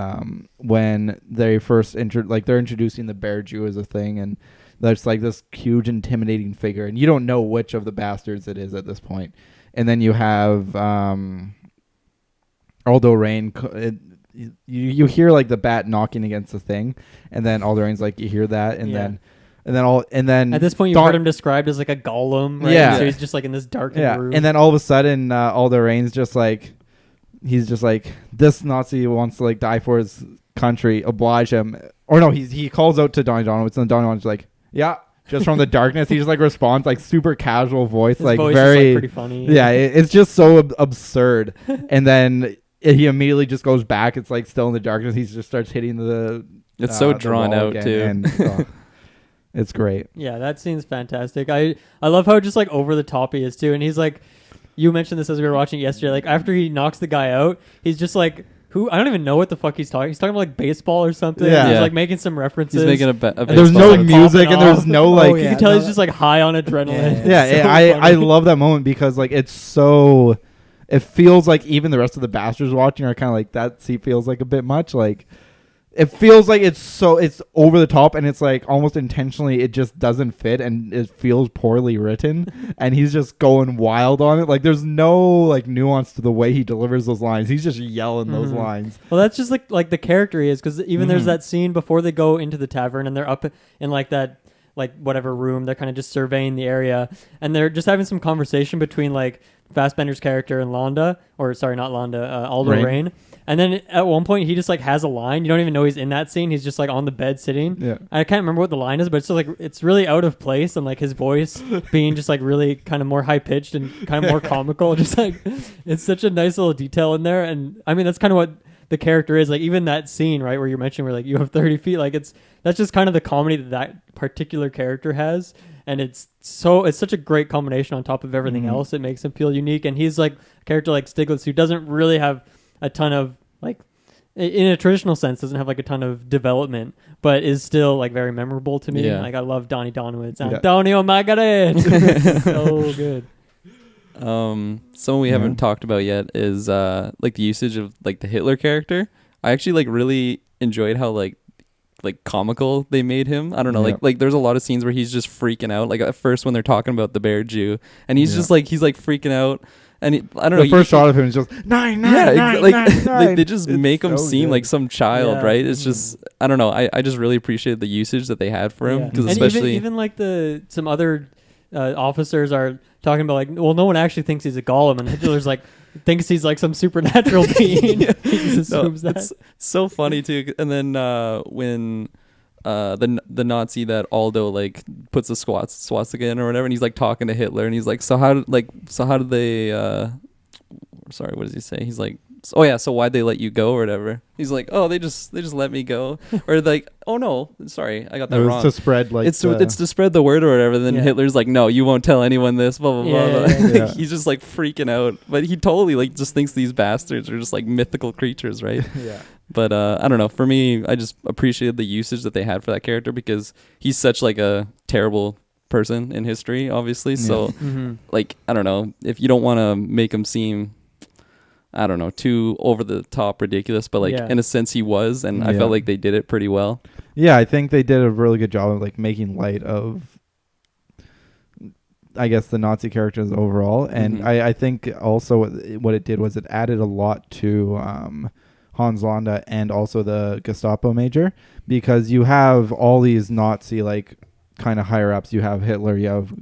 when they first they're introducing the Bear Jew as a thing, and there's like this huge intimidating figure, and you don't know which of the bastards it is at this point. And then you have Aldo Rain. You hear like the bat knocking against the thing, and then Aldo Rain's like, you hear that, and then at this point you've heard him described as like a golem, right? Yeah. So he's just like in this darkened room. And then all of a sudden Aldo Rain's just like, he's just like, this Nazi wants to like die for his country, oblige him. Or no, he calls out to Donnie Donowitz, and Donnie Donowitz like, yeah, just from the darkness, he just like responds like super casual voice, his like voice very is, like, pretty funny. Yeah, it's just so absurd. And then he immediately just goes back. It's like still in the darkness. He just starts hitting the. It's so the drawn wall out again, too. and, it's great. Yeah, that scene's fantastic. I love how just like over the top he is too, and he's like, you mentioned this as we were watching it yesterday. Like after he knocks the guy out, he's just like, who? I don't even know what the fuck he's talking. He's talking about like baseball or something. Yeah. He's like making some references. He's making a And there's no like, music, popping and there's off. no like. You can tell he's just like high on adrenaline. Yeah, So I funny. love that moment because like it's so. It feels like even the rest of the bastards watching are kind of like, that scene feels like a bit much. Like it feels like it's over the top, and it's like almost intentionally it just doesn't fit, and it feels poorly written, and he's just going wild on it. Like there's no like nuance to the way he delivers those lines. He's just yelling those lines. Well, that's just like the character he is, because even there's that scene before they go into the tavern and they're up in like that like whatever room, they're kind of just surveying the area, and they're just having some conversation between like Fassbender's character and Landa, or sorry, not Landa, Aldo Rain. And then at one point he just like has a line. You don't even know he's in that scene. He's just like on the bed sitting. Yeah. I can't remember what the line is, but it's just like it's really out of place, and like his voice being just like really kind of more high pitched and kind of more comical. Just like it's such a nice little detail in there. And I mean that's kind of what the character is. Like even that scene, right, where you're mentioning where like you have 30 feet, like that's just kind of the comedy that particular character has. And it's such a great combination on top of everything else. It makes him feel unique. And he's like a character like Stiglitz, who doesn't really have a ton of like, in a traditional sense, doesn't have like a ton of development, but is still like very memorable to me. Yeah. Like I love Donnie Donowitz. Antonio Margaret. So good. Someone we haven't talked about yet is like the usage of like the Hitler character. I actually like really enjoyed how like comical they made him. I don't know, like there's a lot of scenes where he's just freaking out. Like at first when they're talking about the Bear Jew, and he's just like he's like freaking out, and I don't know. The first shot of him is just nine. They just make him seem good. like some child, right? It's just I don't know. I just really appreciated the usage that they had for him, because especially even like some other officers are talking about like, well, no one actually thinks he's a golem, and Hitler's like thinks he's like some supernatural being. He just assumes that. It's so funny too. And then when the Nazi that Aldo like puts the swastika in or whatever, and he's like talking to Hitler, and he's like, so how did they sorry, what does he say? He's like, so why'd they let you go or whatever? He's like, oh, they just let me go, or like, oh no, sorry, I got that It was wrong. to spread like It's to spread the word or whatever. Then Yeah. Hitler's like, no, you won't tell anyone this. Blah blah blah. Yeah, blah. yeah, yeah. Like, he's just like freaking out, but he totally like just thinks these bastards are just like mythical creatures, right? yeah. But I don't know. For me, I just appreciated the usage that they had for that character because he's such like a terrible person in history, obviously. So Mm-hmm. like, I don't know, if you don't want to make him seem, I don't know, too over the top ridiculous, but like Yeah. in a sense he was, and I Yeah. felt like they did it pretty well. Yeah, I think they did a really good job of like making light of, I guess, the Nazi characters overall. And Mhm. I think also what it did was it added a lot to Hans Landa and also the Gestapo major, because you have all these Nazi like kind of higher ups. You have Hitler, you have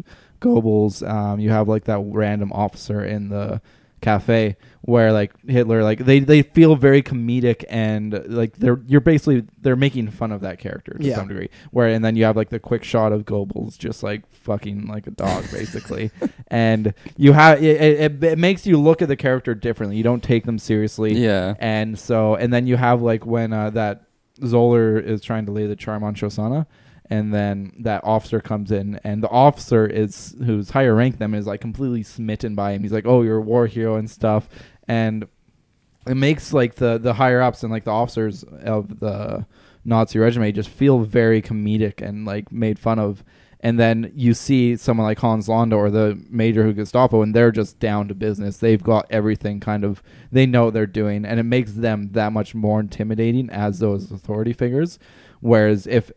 Goebbels, you have like that random officer in the cafe where like Hitler, like they feel very comedic, and like they're making fun of that character to Yeah. some degree, where and then you have like the quick shot of Goebbels just like fucking like a dog basically. And you have it makes you look at the character differently. You don't take them seriously. Yeah. And so and then you have like when that Zoller is trying to lay the charm on Shosanna, and then that officer comes in, and the officer who's higher ranked than him is like completely smitten by him. He's like, oh, you're a war hero and stuff. And it makes like the higher ups and like the officers of the Nazi regiment just feel very comedic and like made fun of. And then you see someone like Hans Landa or the major who Gestapo, and they're just down to business. They've got everything kind of, they know what they're doing, and it makes them that much more intimidating as those authority figures. Whereas if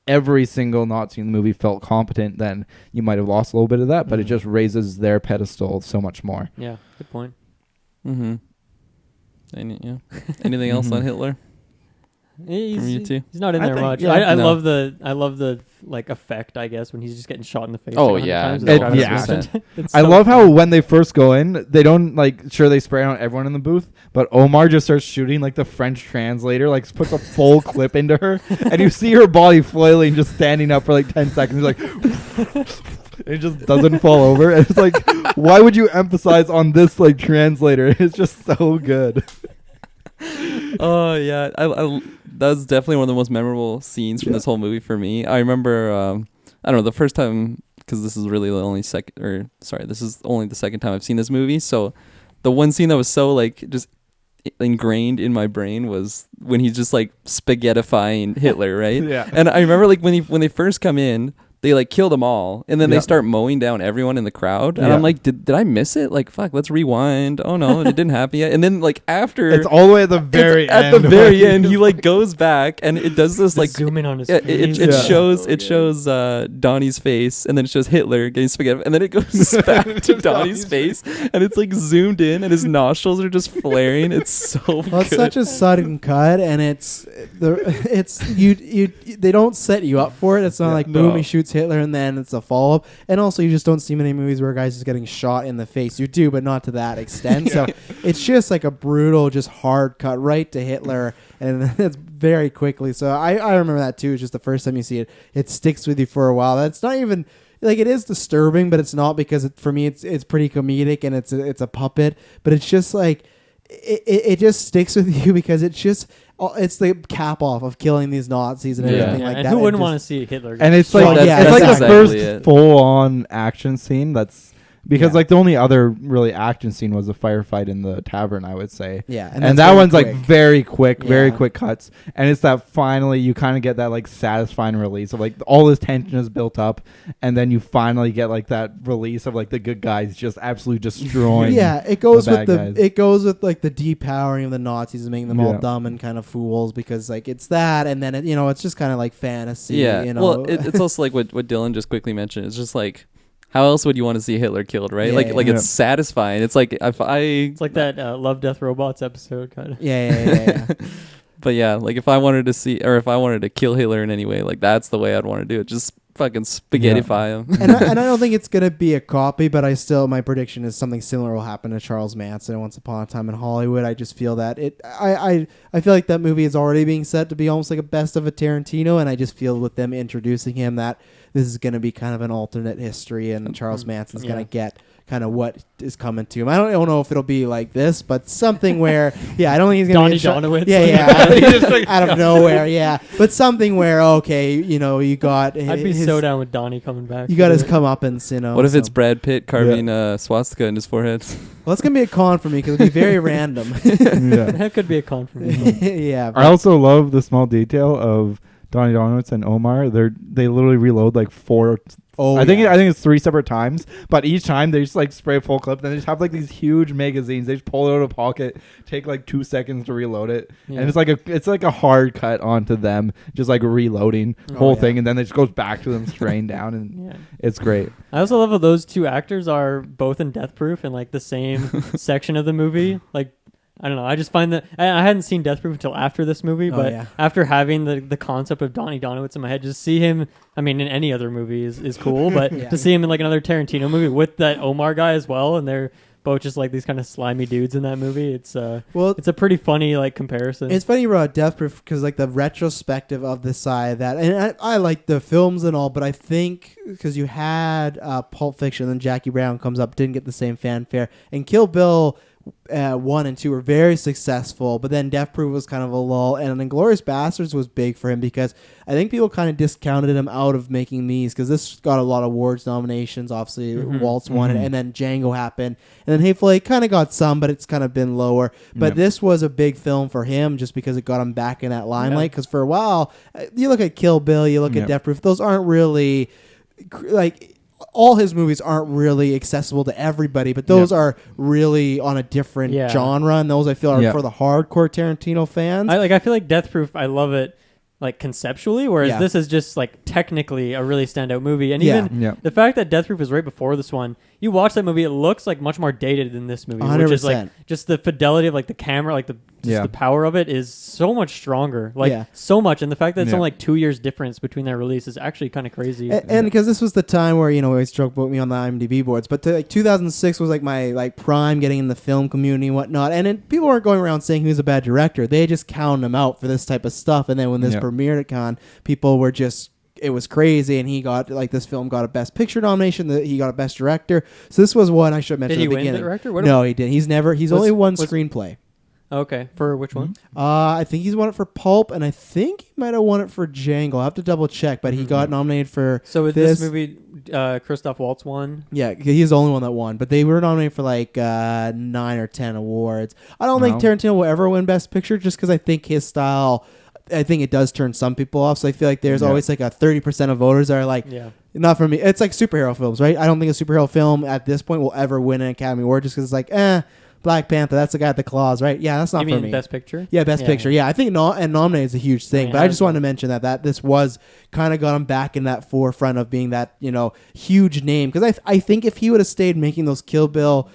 every single Nazi in the movie felt competent, then you might have lost a little bit of that, but it just raises their pedestal so much more. Yeah, good point. Mm-hmm. Anything else on Hitler? He's, From you two? he's not in I there think- much. yeah, I no. love the like effect, I guess, when he's just getting shot in the face. Oh, like 100 yeah. times It- with Travis yeah. Wilson. It's I so love how funny. when they first go in, they don't like sure they spray on everyone in the booth, but Omar just starts shooting like the French translator, like puts a full clip into her, and you see her body flailing, just standing up for like 10 seconds, like it just doesn't fall over. And it's like, why would you emphasize on this like translator? It's just so good. Oh yeah, I that's definitely one of the most memorable scenes from this whole movie for me. I remember, I don't know, the first time, because this is really the only this is only the second time I've seen this movie. So, the one scene that was so like just ingrained in my brain was when he's just like spaghettifying Hitler, right? Yeah. And I remember like when they first come in, they like kill them all, and then Yeah. they start mowing down everyone in the crowd. And Yeah. I'm like, did I miss it? Like, fuck, let's rewind. Oh no, it didn't happen yet. And then like after It's all the way at the very it's end. at the very end, he like goes back and it does this like zoom in on his it, face. it Yeah. shows So it good. shows Donnie's face, and then it shows Hitler getting spaghetti, and then it goes back to Donnie's face, and it's like zoomed in, and his nostrils are just flaring. It's so Well, it's good. such a sudden cut, and they don't set you up for it. It's not like no. boom, he shoots Hitler, and then it's a follow up. And also, you just don't see many movies where a guy's just getting shot in the face. You do, but not to that extent. So it's just like a brutal, just hard cut right to Hitler, and it's very quickly. So I remember that too. It's just the first time you see it, it sticks with you for a while. That's not even. Like, it is disturbing, but it's not, because for me it's pretty comedic, and it's a puppet, but it's just like it just sticks with you because it's the cap off of killing these Nazis and Yeah. everything Yeah, like and that. who wouldn't just- want to see Hitler? And it's Well, like yeah, it's like that's the exactly first it. full-on action scene. That's because Yeah. like the only other really action scene was a firefight in the tavern, I would say. Yeah, And that's that very one's quick. like very quick, very Yeah. quick cuts. And it's that finally you kind of get that like satisfying release of like all this tension is built up, and then you finally get like that release of like the good guys just absolutely destroying. Yeah, it goes the with bad guys. it goes with like the depowering of the Nazis and making them all Yeah. dumb and kind of fools, because like it's that, and then it's just kind of like fantasy. yeah. You know? Well, it's also like what Dylan just quickly mentioned. It's just like, how else would you want to see Hitler killed, right? Yeah, like yeah. it's satisfying. It's like It's like that Love, Death, Robots episode kind of. yeah. But yeah, like if I wanted to see, or if I wanted to kill Hitler in any way, like that's the way I'd want to do it. Just fucking spaghettify him. And I don't think it's gonna be a copy, but my prediction is something similar will happen to Charles Manson Once Upon a Time in Hollywood. I just feel that I feel like that movie is already being set to be almost like a best of a Tarantino, and I just feel with them introducing him that this is gonna be kind of an alternate history, and Charles Manson's gonna get kind of what is coming to him. I don't know if it'll be like this, but something where, I don't think he's going to Donnie Donowitz. Yeah, out of nowhere, but something where, okay, you got. I'd be so down with Donnie coming back. You got his comeuppance, What if it's Brad Pitt carving a swastika in his forehead? Well, it's gonna be a con for me because it'll be very random. That could be a con for me. Yeah. I also love the small detail of Donnie Donowitz and Omar. They literally reload like 4. I think it's 3 separate times, but each time they just like spray full clip. Then they just have like these huge magazines. They just pull it out of a pocket, take like 2 seconds to reload it, and it's like a hard cut onto them, just like reloading the whole thing, and then it just goes back to them straight down, and it's great. I also love how those two actors are both in Death Proof in like the same section of the movie. Like, I don't know. I just find that I hadn't seen Death Proof until after this movie, but after having the concept of Donnie Donowitz in my head, just see him. I mean, in any other movie is cool, but to see him in like another Tarantino movie with that Omar guy as well, and they're both just like these kind of slimy dudes in that movie. It's it's a pretty funny like comparison. It's funny about Death Proof because like the retrospective of the side that, and I like the films and all, but I think because you had Pulp Fiction, and then Jackie Brown comes up, didn't get the same fanfare, and Kill Bill 1 and 2 were very successful, but then Death Proof was kind of a lull, and Inglorious Basterds was big for him because I think people kind of discounted him out of making these because this got a lot of awards nominations. Obviously, Waltz won it, and then Django happened, and then Hateful Eight kind of got some, but it's kind of been lower. But this was a big film for him just because it got him back in that limelight. Because for a while, you look at Kill Bill, you look at Death Proof; those aren't really like. All his movies aren't really accessible to everybody, but those are really on a different genre, and those I feel are for the hardcore Tarantino fans. I feel like Death Proof, I love it like conceptually, whereas this is just like technically a really standout movie. And even the fact that Death Proof is right before this one, you watch that movie, it looks like much more dated than this movie, 100%. which is like just the fidelity of like the camera, like the power of it is so much stronger, like so much. And the fact that it's only like 2 years difference between their release is actually kind of crazy. And because this was the time where, we always joke about me on the IMDb boards, but like 2006 was like my like prime getting in the film community and whatnot. And people weren't going around saying he was a bad director. They just counted him out for this type of stuff. And then when this premiered at Cannes, people were just, it was crazy, and he got this film got a Best Picture nomination. He got a Best Director. So this was one I should mention at the beginning. Did he win the director? No, he didn't. He's only won screenplay. Okay, for which one? I think he's won it for Pulp, and I think he might have won it for Django. I'll have to double check, but he got nominated for. So with this movie, Christoph Waltz won. Yeah, he's the only one that won, but they were nominated for like 9 or 10 awards. I don't think Tarantino will ever win Best Picture, just because I think his style. I think it does turn some people off. So I feel like there's always like a 30% of voters that are like, not for me. It's like superhero films, right? I don't think a superhero film at this point will ever win an Academy Award just because it's like, Black Panther, that's the guy with the claws, right? Yeah, that's not for me. Best Picture? Yeah, Best Picture. Yeah, I think and nominated is a huge thing. But I just wanted to mention that this was kind of got him back in that forefront of being that, huge name. Because I think if he would have stayed making those Kill Bill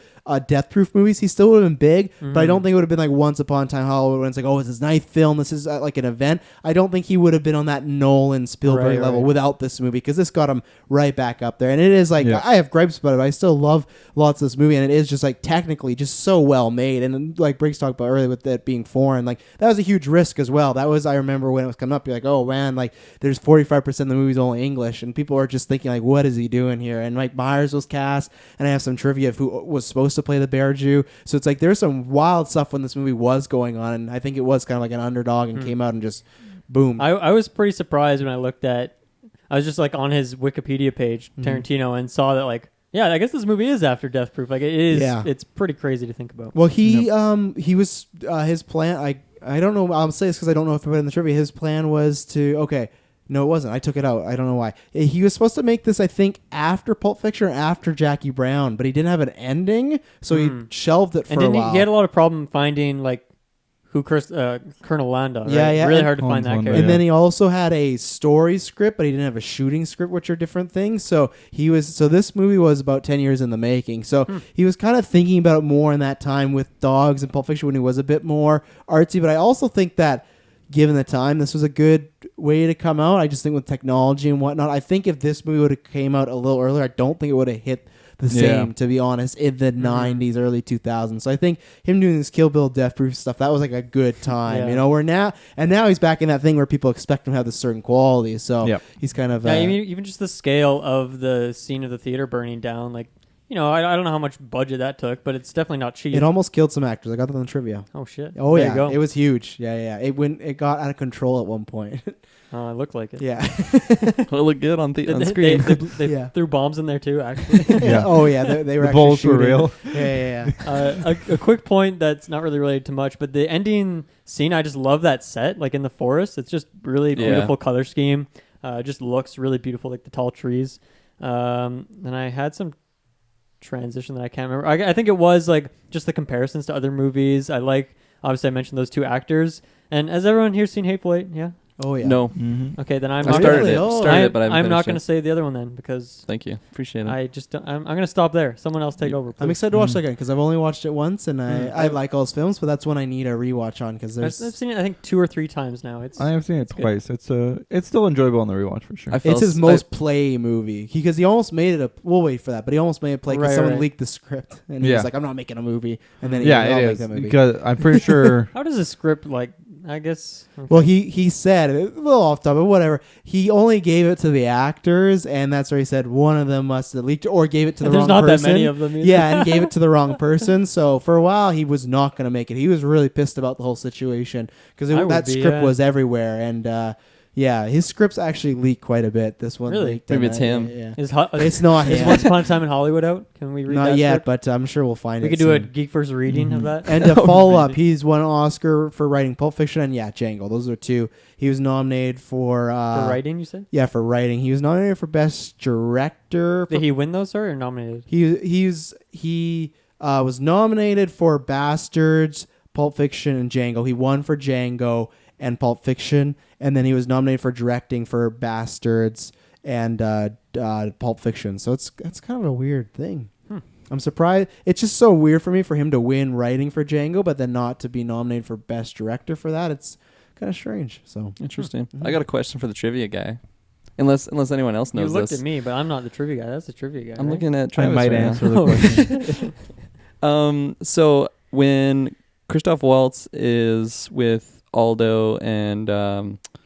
Death Proof movies, he still would have been big, but I don't think it would have been like Once Upon a Time Hollywood when it's like, oh, it's his ninth film, this is like an event. I don't think he would have been on that Nolan Spielberg level without this movie, because this got him right back up there. And it is like, I have gripes about it, but I still love lots of this movie, and it is just like technically just so well made. And like Briggs talked about earlier with it being foreign, like that was a huge risk as well. That was, I remember when it was coming up, you're like, oh man, like there's 45% of the movie's only English, and people are just thinking like, what is he doing here? And Mike Myers was cast, and I have some trivia of who was supposed to play the Bear Jew. So it's like there's some wild stuff when this movie was going on, and I think it was kind of like an underdog and came out and just boom. I was pretty surprised when I looked at, I was just like on his Wikipedia page, Tarantino, and saw that like, yeah, I guess this movie is after Death Proof. Like it is, it's pretty crazy to think about. Well, he was his plan. I don't know. I'll say this because I don't know if I put it in the trivia. His plan was to No, it wasn't. I took it out. I don't know why. He was supposed to make this, I think, after Pulp Fiction or after Jackie Brown, but he didn't have an ending, so he shelved it for a while. He had a lot of problem finding like who Colonel Landa. Right? Yeah. Really hard to find that character. And then he also had a story script, but he didn't have a shooting script, which are different things. So this movie was about 10 years in the making. So he was kind of thinking about it more in that time with Dogs and Pulp Fiction when he was a bit more artsy. But I also think that given the time, this was a good way to come out. I just think with technology and whatnot, I think if this movie would have came out a little earlier, I don't think it would have hit the same, to be honest, in the 90s, early 2000s. So I think him doing this Kill Bill Death Proof stuff, that was like a good time, you know, where now he's back in that thing where people expect him to have this certain quality. So he's kind of... even just the scale of the scene of the theater burning down, like, you know, I don't know how much budget that took, but it's definitely not cheap. It almost killed some actors. I got that on the trivia. Oh, shit. Oh, there yeah. You go. It was huge. Yeah. It got out of control at one point. Oh, it looked like it. Yeah. Well, it looked good on screen. They threw bombs in there too, actually. Yeah. Oh, yeah. They were the actually bullets were shooting. real. Yeah. A quick point that's not really related to much, but the ending scene, I just love that set, like in the forest. It's just really beautiful color scheme. Just looks really beautiful, like the tall trees. And I had some transition that I can't remember. I think it was like just the comparisons to other movies. Obviously I mentioned those two actors. And has everyone here seen Hateful Eight? Yeah. Oh yeah. No. Okay, then I'm I not started gonna, it. Oh. Started it, but I'm not going to say the other one then because Thank you. Appreciate it. I just don't, I'm going to stop there. Someone else take over. Please. I'm excited to watch that again because I've only watched it once and I like all his films, but that's one I need a rewatch on because I've seen it I think 2 or 3 times now. I have seen it twice. It's still enjoyable on the rewatch for sure. it's his most play movie because he almost made it we'll wait for that, but he almost made it play because someone leaked the script and he was like, I'm not making a movie, and then it is because I'm pretty sure. How does a script I guess. Okay. Well, he said, a little off topic, whatever. He only gave it to the actors, and that's where he said one of them must have leaked or gave it to the wrong person. There's not that many of them either. Yeah, and gave it to the wrong person. So for a while, he was not going to make it. He was really pissed about the whole situation because that script was everywhere. And his scripts actually leaked quite a bit. This one leaked. Maybe it's him. Yeah. It's not him. Is Once Upon a Time in Hollywood out? Can we read that? Not yet, script? but I'm sure we'll find it. We could do a Geek First reading of that. And to follow up, he's won an Oscar for writing Pulp Fiction and Django. Those are 2. He was nominated for writing, you said? Yeah, for writing. He was nominated for Best Director. Did he win those, or nominated? He was nominated for Bastards, Pulp Fiction, and Django. He won for Django and Pulp Fiction, and then he was nominated for directing for Bastards and Pulp Fiction. So it's kind of a weird thing. I'm surprised. It's just so weird for me for him to win writing for Django, but then not to be nominated for Best Director for that. It's kind of strange. So interesting. I got a question for the trivia guy. Unless anyone else knows this. You looked at me, but I'm not the trivia guy. That's the trivia guy. I'm looking at Travis. I might answer now. the question. So when Christoph Waltz is with Aldo and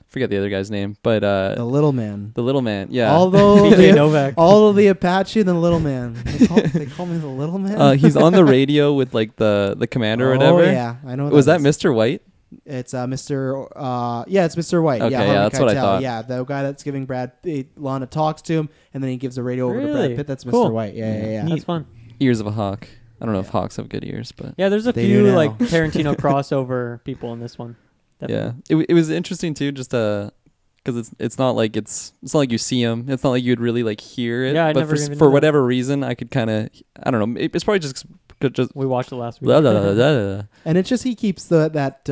forget the other guy's name, but the little man. The little man, yeah. Although Novak. Although the Apache and the little man. They call me the little man. He's on the radio with like the commander or whatever. Oh yeah, I know. Was that Mr. White? It's Mr. It's Mr. White. Okay, yeah, that's what I thought. Yeah, the guy that's giving Lana talks to him, and then he gives the radio over to Brad Pitt. That's cool. Mr. White. Yeah. That's fun. Ears of a Hawk. I don't know if hawks have good ears, but yeah, there's a few like Tarantino crossover people in this one. Definitely. Yeah, it was interesting too, just because it's not like not like you see him. It's not like you'd really like hear it. Yeah, but for whatever reason, I could kind of I don't know. It's probably just we watched it last week. Blah, blah, blah, blah, blah. And it's just he keeps that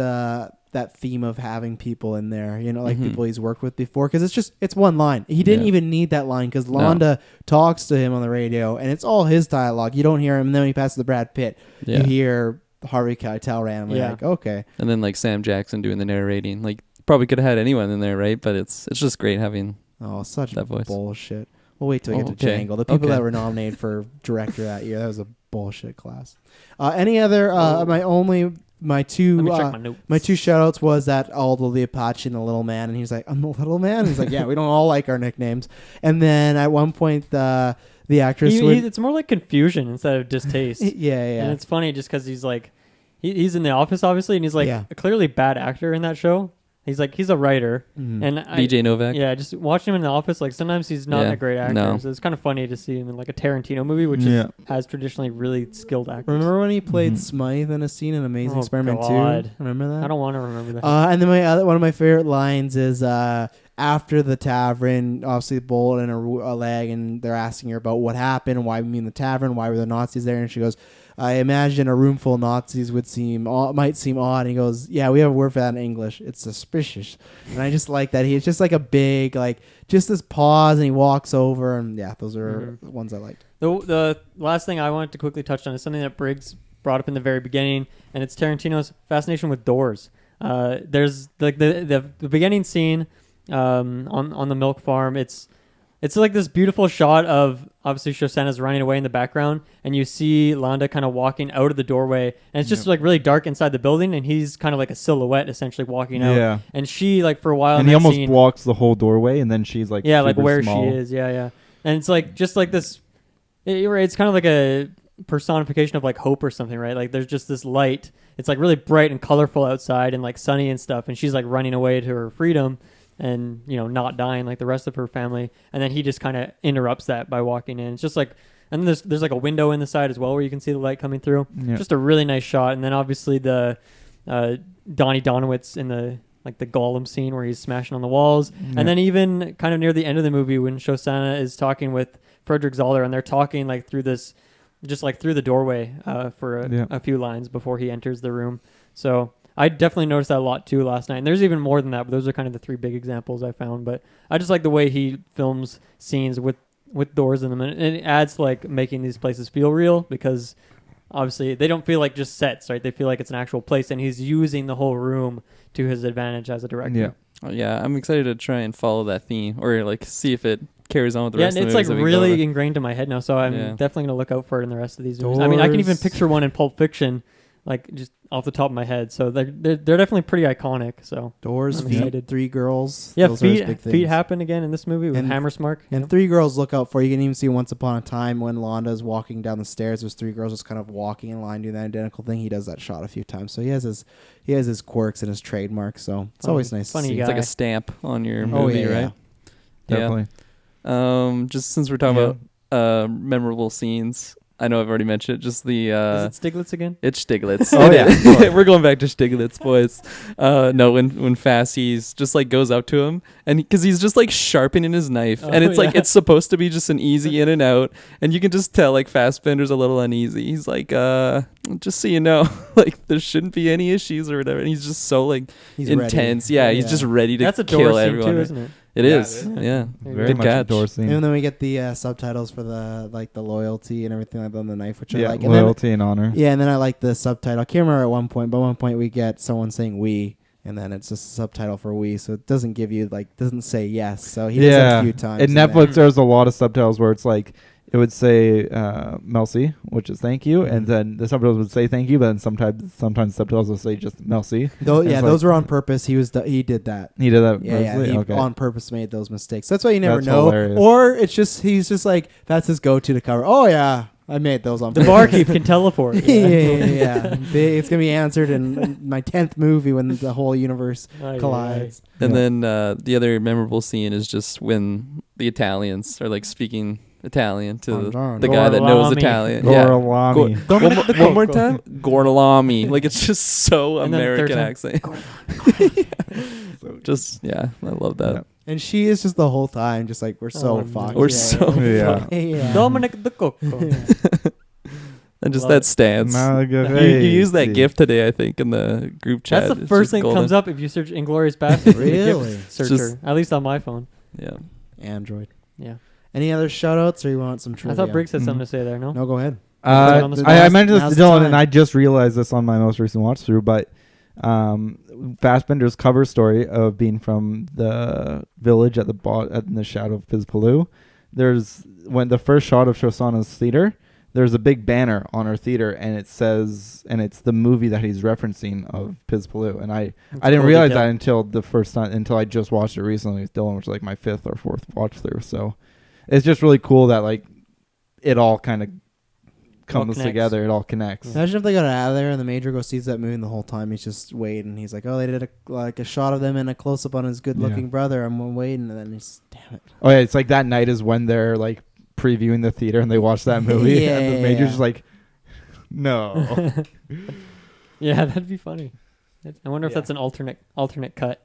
theme of having people in there, like people he's worked with before, because it's one line. He didn't even need that line because Landa talks to him on the radio, and it's all his dialogue. You don't hear him, and then when he passes the Brad Pitt, you hear Harvey Keitel randomly, like, okay. And then like Sam Jackson doing the narrating, like probably could have had anyone in there, right? But it's just great having such that voice. Bullshit. We'll wait till we get to Django. The people that were nominated for director that year, that was a bullshit class. Any other? My two shout outs was that Aldo the Apache and the little man, and he's like, I'm the little man. And he's like, yeah, we don't all like our nicknames. And then at one point the actress it's more like confusion instead of distaste. Yeah. And it's funny just because he's like he's in The Office obviously, and he's like a clearly bad actor in that show. He's a writer, and BJ Novak. Yeah, just watching him in The Office, like sometimes he's not a great actor. No. So it's kind of funny to see him in like a Tarantino movie, which has traditionally really skilled actors. Remember when he played Smythe in a scene in Amazing Experiment 2? Remember that? I don't want to remember that. And then one of my favorite lines is after the tavern, obviously a bullet in a leg, and they're asking her about what happened, why we mean the tavern, why were the Nazis there, and she goes, I imagine a room full of Nazis might seem odd. And he goes, yeah, we have a word for that in English. It's suspicious. And I just like that. He's just like a big, like, just this pause, and he walks over. And yeah, those are the ones I liked. The last thing I wanted to quickly touch on is something that Briggs brought up in the very beginning, and it's Tarantino's fascination with doors. There's like the beginning scene on the milk farm. It's like this beautiful shot of obviously Shosanna's running away in the background, and you see Landa kind of walking out of the doorway, and it's just like really dark inside the building, and he's kind of like a silhouette essentially walking out. Yeah. And she like for a while, And in he that almost scene, blocks the whole doorway, and then she's like like super where small. she is. Yeah. And it's like just like this. It's kind of like a personification of like hope or something, right? Like there's just this light. It's like really bright and colorful outside and like sunny and stuff, and she's like running away to her freedom. And not dying like the rest of her family, and then he just kind of interrupts that by walking in. It's just like, and then there's like a window in the side as well where you can see the light coming through. Yeah. Just a really nice shot. And then obviously the Donnie Donowitz in the Gollum scene where he's smashing on the walls, and then even kind of near the end of the movie when Shosanna is talking with Frederick Zoller, and they're talking like through this, just like through the doorway for a few lines before he enters the room. So I definitely noticed that a lot too last night. And there's even more than that, but those are kind of the three big examples I found. But I just like the way he films scenes with doors in them. And it adds to like making these places feel real, because obviously they don't feel like just sets, right? They feel like it's an actual place, and he's using the whole room to his advantage as a director. Yeah. Oh, yeah, I'm excited to try and follow that theme, or like see if it carries on with the Yeah, rest and of it's the like movies that we really go ingrained in my head now, so I'm Yeah. definitely going to look out for it in the rest of these movies. I mean, I can even Doors. picture one in Pulp Fiction, like just off the top of my head. So they're definitely pretty iconic. So Doors, I'm feet, excited. three girls. yeah, Those are his big feet things. happen again in this movie with And- Hammersmark. And three girls look out for. You can even see Once Upon a Time when Landa's walking down the stairs. There's three girls just kind of walking in line doing that identical thing. He does that shot a few times. So he has his quirks and his trademarks. So it's Funny- always nice funny to see. guy. It's like a stamp on your Oh, movie, yeah, right? Definitely. Just since we're talking about memorable scenes, I know I've already mentioned it. Just the Is it Stiglitz again? it's Stiglitz. Oh, yeah, of course. We're going back to Stiglitz, boys. No, when Fassie's just like goes up to him, and because he's just like sharpening his knife, and it's like yeah. it's supposed to be just an easy in and out, and you can just tell like Fassbender's a little uneasy. He's like, just so you know, like there shouldn't be any issues or whatever. And he's just so like He's intense. ready. Yeah, he's just ready to That's a kill door scene everyone. too, right? isn't it? It Yeah, is. it is. Yeah. Very Good much catch. a door scene. And then we get the subtitles for the loyalty and everything like that on the knife, which I like. And loyalty and honor. yeah, and then I like the subtitle. I can't remember at one point, but at one point we get someone saying "we," and then it's just a subtitle for "we," so it doesn't give you doesn't say yes. So he does that a few times. In in there. Netflix, there's a lot of subtitles where it's like it would say "merci," which is thank you, and then the subtitles would say thank you, but then sometimes subtitles will say just "merci." Though, It's yeah, like- those were on purpose. He did that. He did that. Yeah, purposely? he Okay. on purpose made those mistakes. That's why you never That's know. hilarious. Or it's just he's just like that's his go-to to cover. Oh yeah, I made those on The purpose. barkeep can teleport. yeah. It's gonna be answered in my 10th movie when the whole universe collides. And Yeah. then the other memorable scene is just when the Italians are like speaking Italian to the guy that knows Gorlami. Italian. Gorlami. One more time. Gorlami. Like it's just so And then the third American time, accent. Just I love that. Yeah. And she is just the whole time just like we're so Oh, no. fucked. We're so Yeah. yeah. Dominic the Coco. And just Love that it. stance. You Margheriti. used that GIF today, I think, in the group chat. That's the It's first just thing that golden. comes up if you search Inglorious Basterds. Really? Searcher. At least on my phone. Yeah. Android. Yeah. Any other shout-outs or you want some I trivia? thought Briggs had Mhm. something to say there, no? No, go ahead. On the I spot. mentioned Now's this the to Dylan, time. and I just realized this on my most recent watch through. But Fassbender's cover story of being from the village at in the shadow of Piz-Paloo. There's when the first shot of Shosanna's theater. There's a big banner on her theater, and it says, and it's the movie that he's referencing of Piz-Paloo. And I didn't realize that until the first time, until I just watched it recently with Dylan, which was like my 5th or 4th watch through. So it's just really cool that like it all kind of comes connects. together. It all connects. Imagine if they got out of there and the major goes sees that movie and the whole time he's just waiting. He's like, oh, they did a shot of them and a close up on his good looking Yeah. brother. I'm waiting, and then he's damn it. Oh yeah, it's like that night is when they're like previewing the theater and they watch that movie, and the major's Yeah. just like, no. Yeah, that'd be funny. I wonder if Yeah. that's an alternate cut.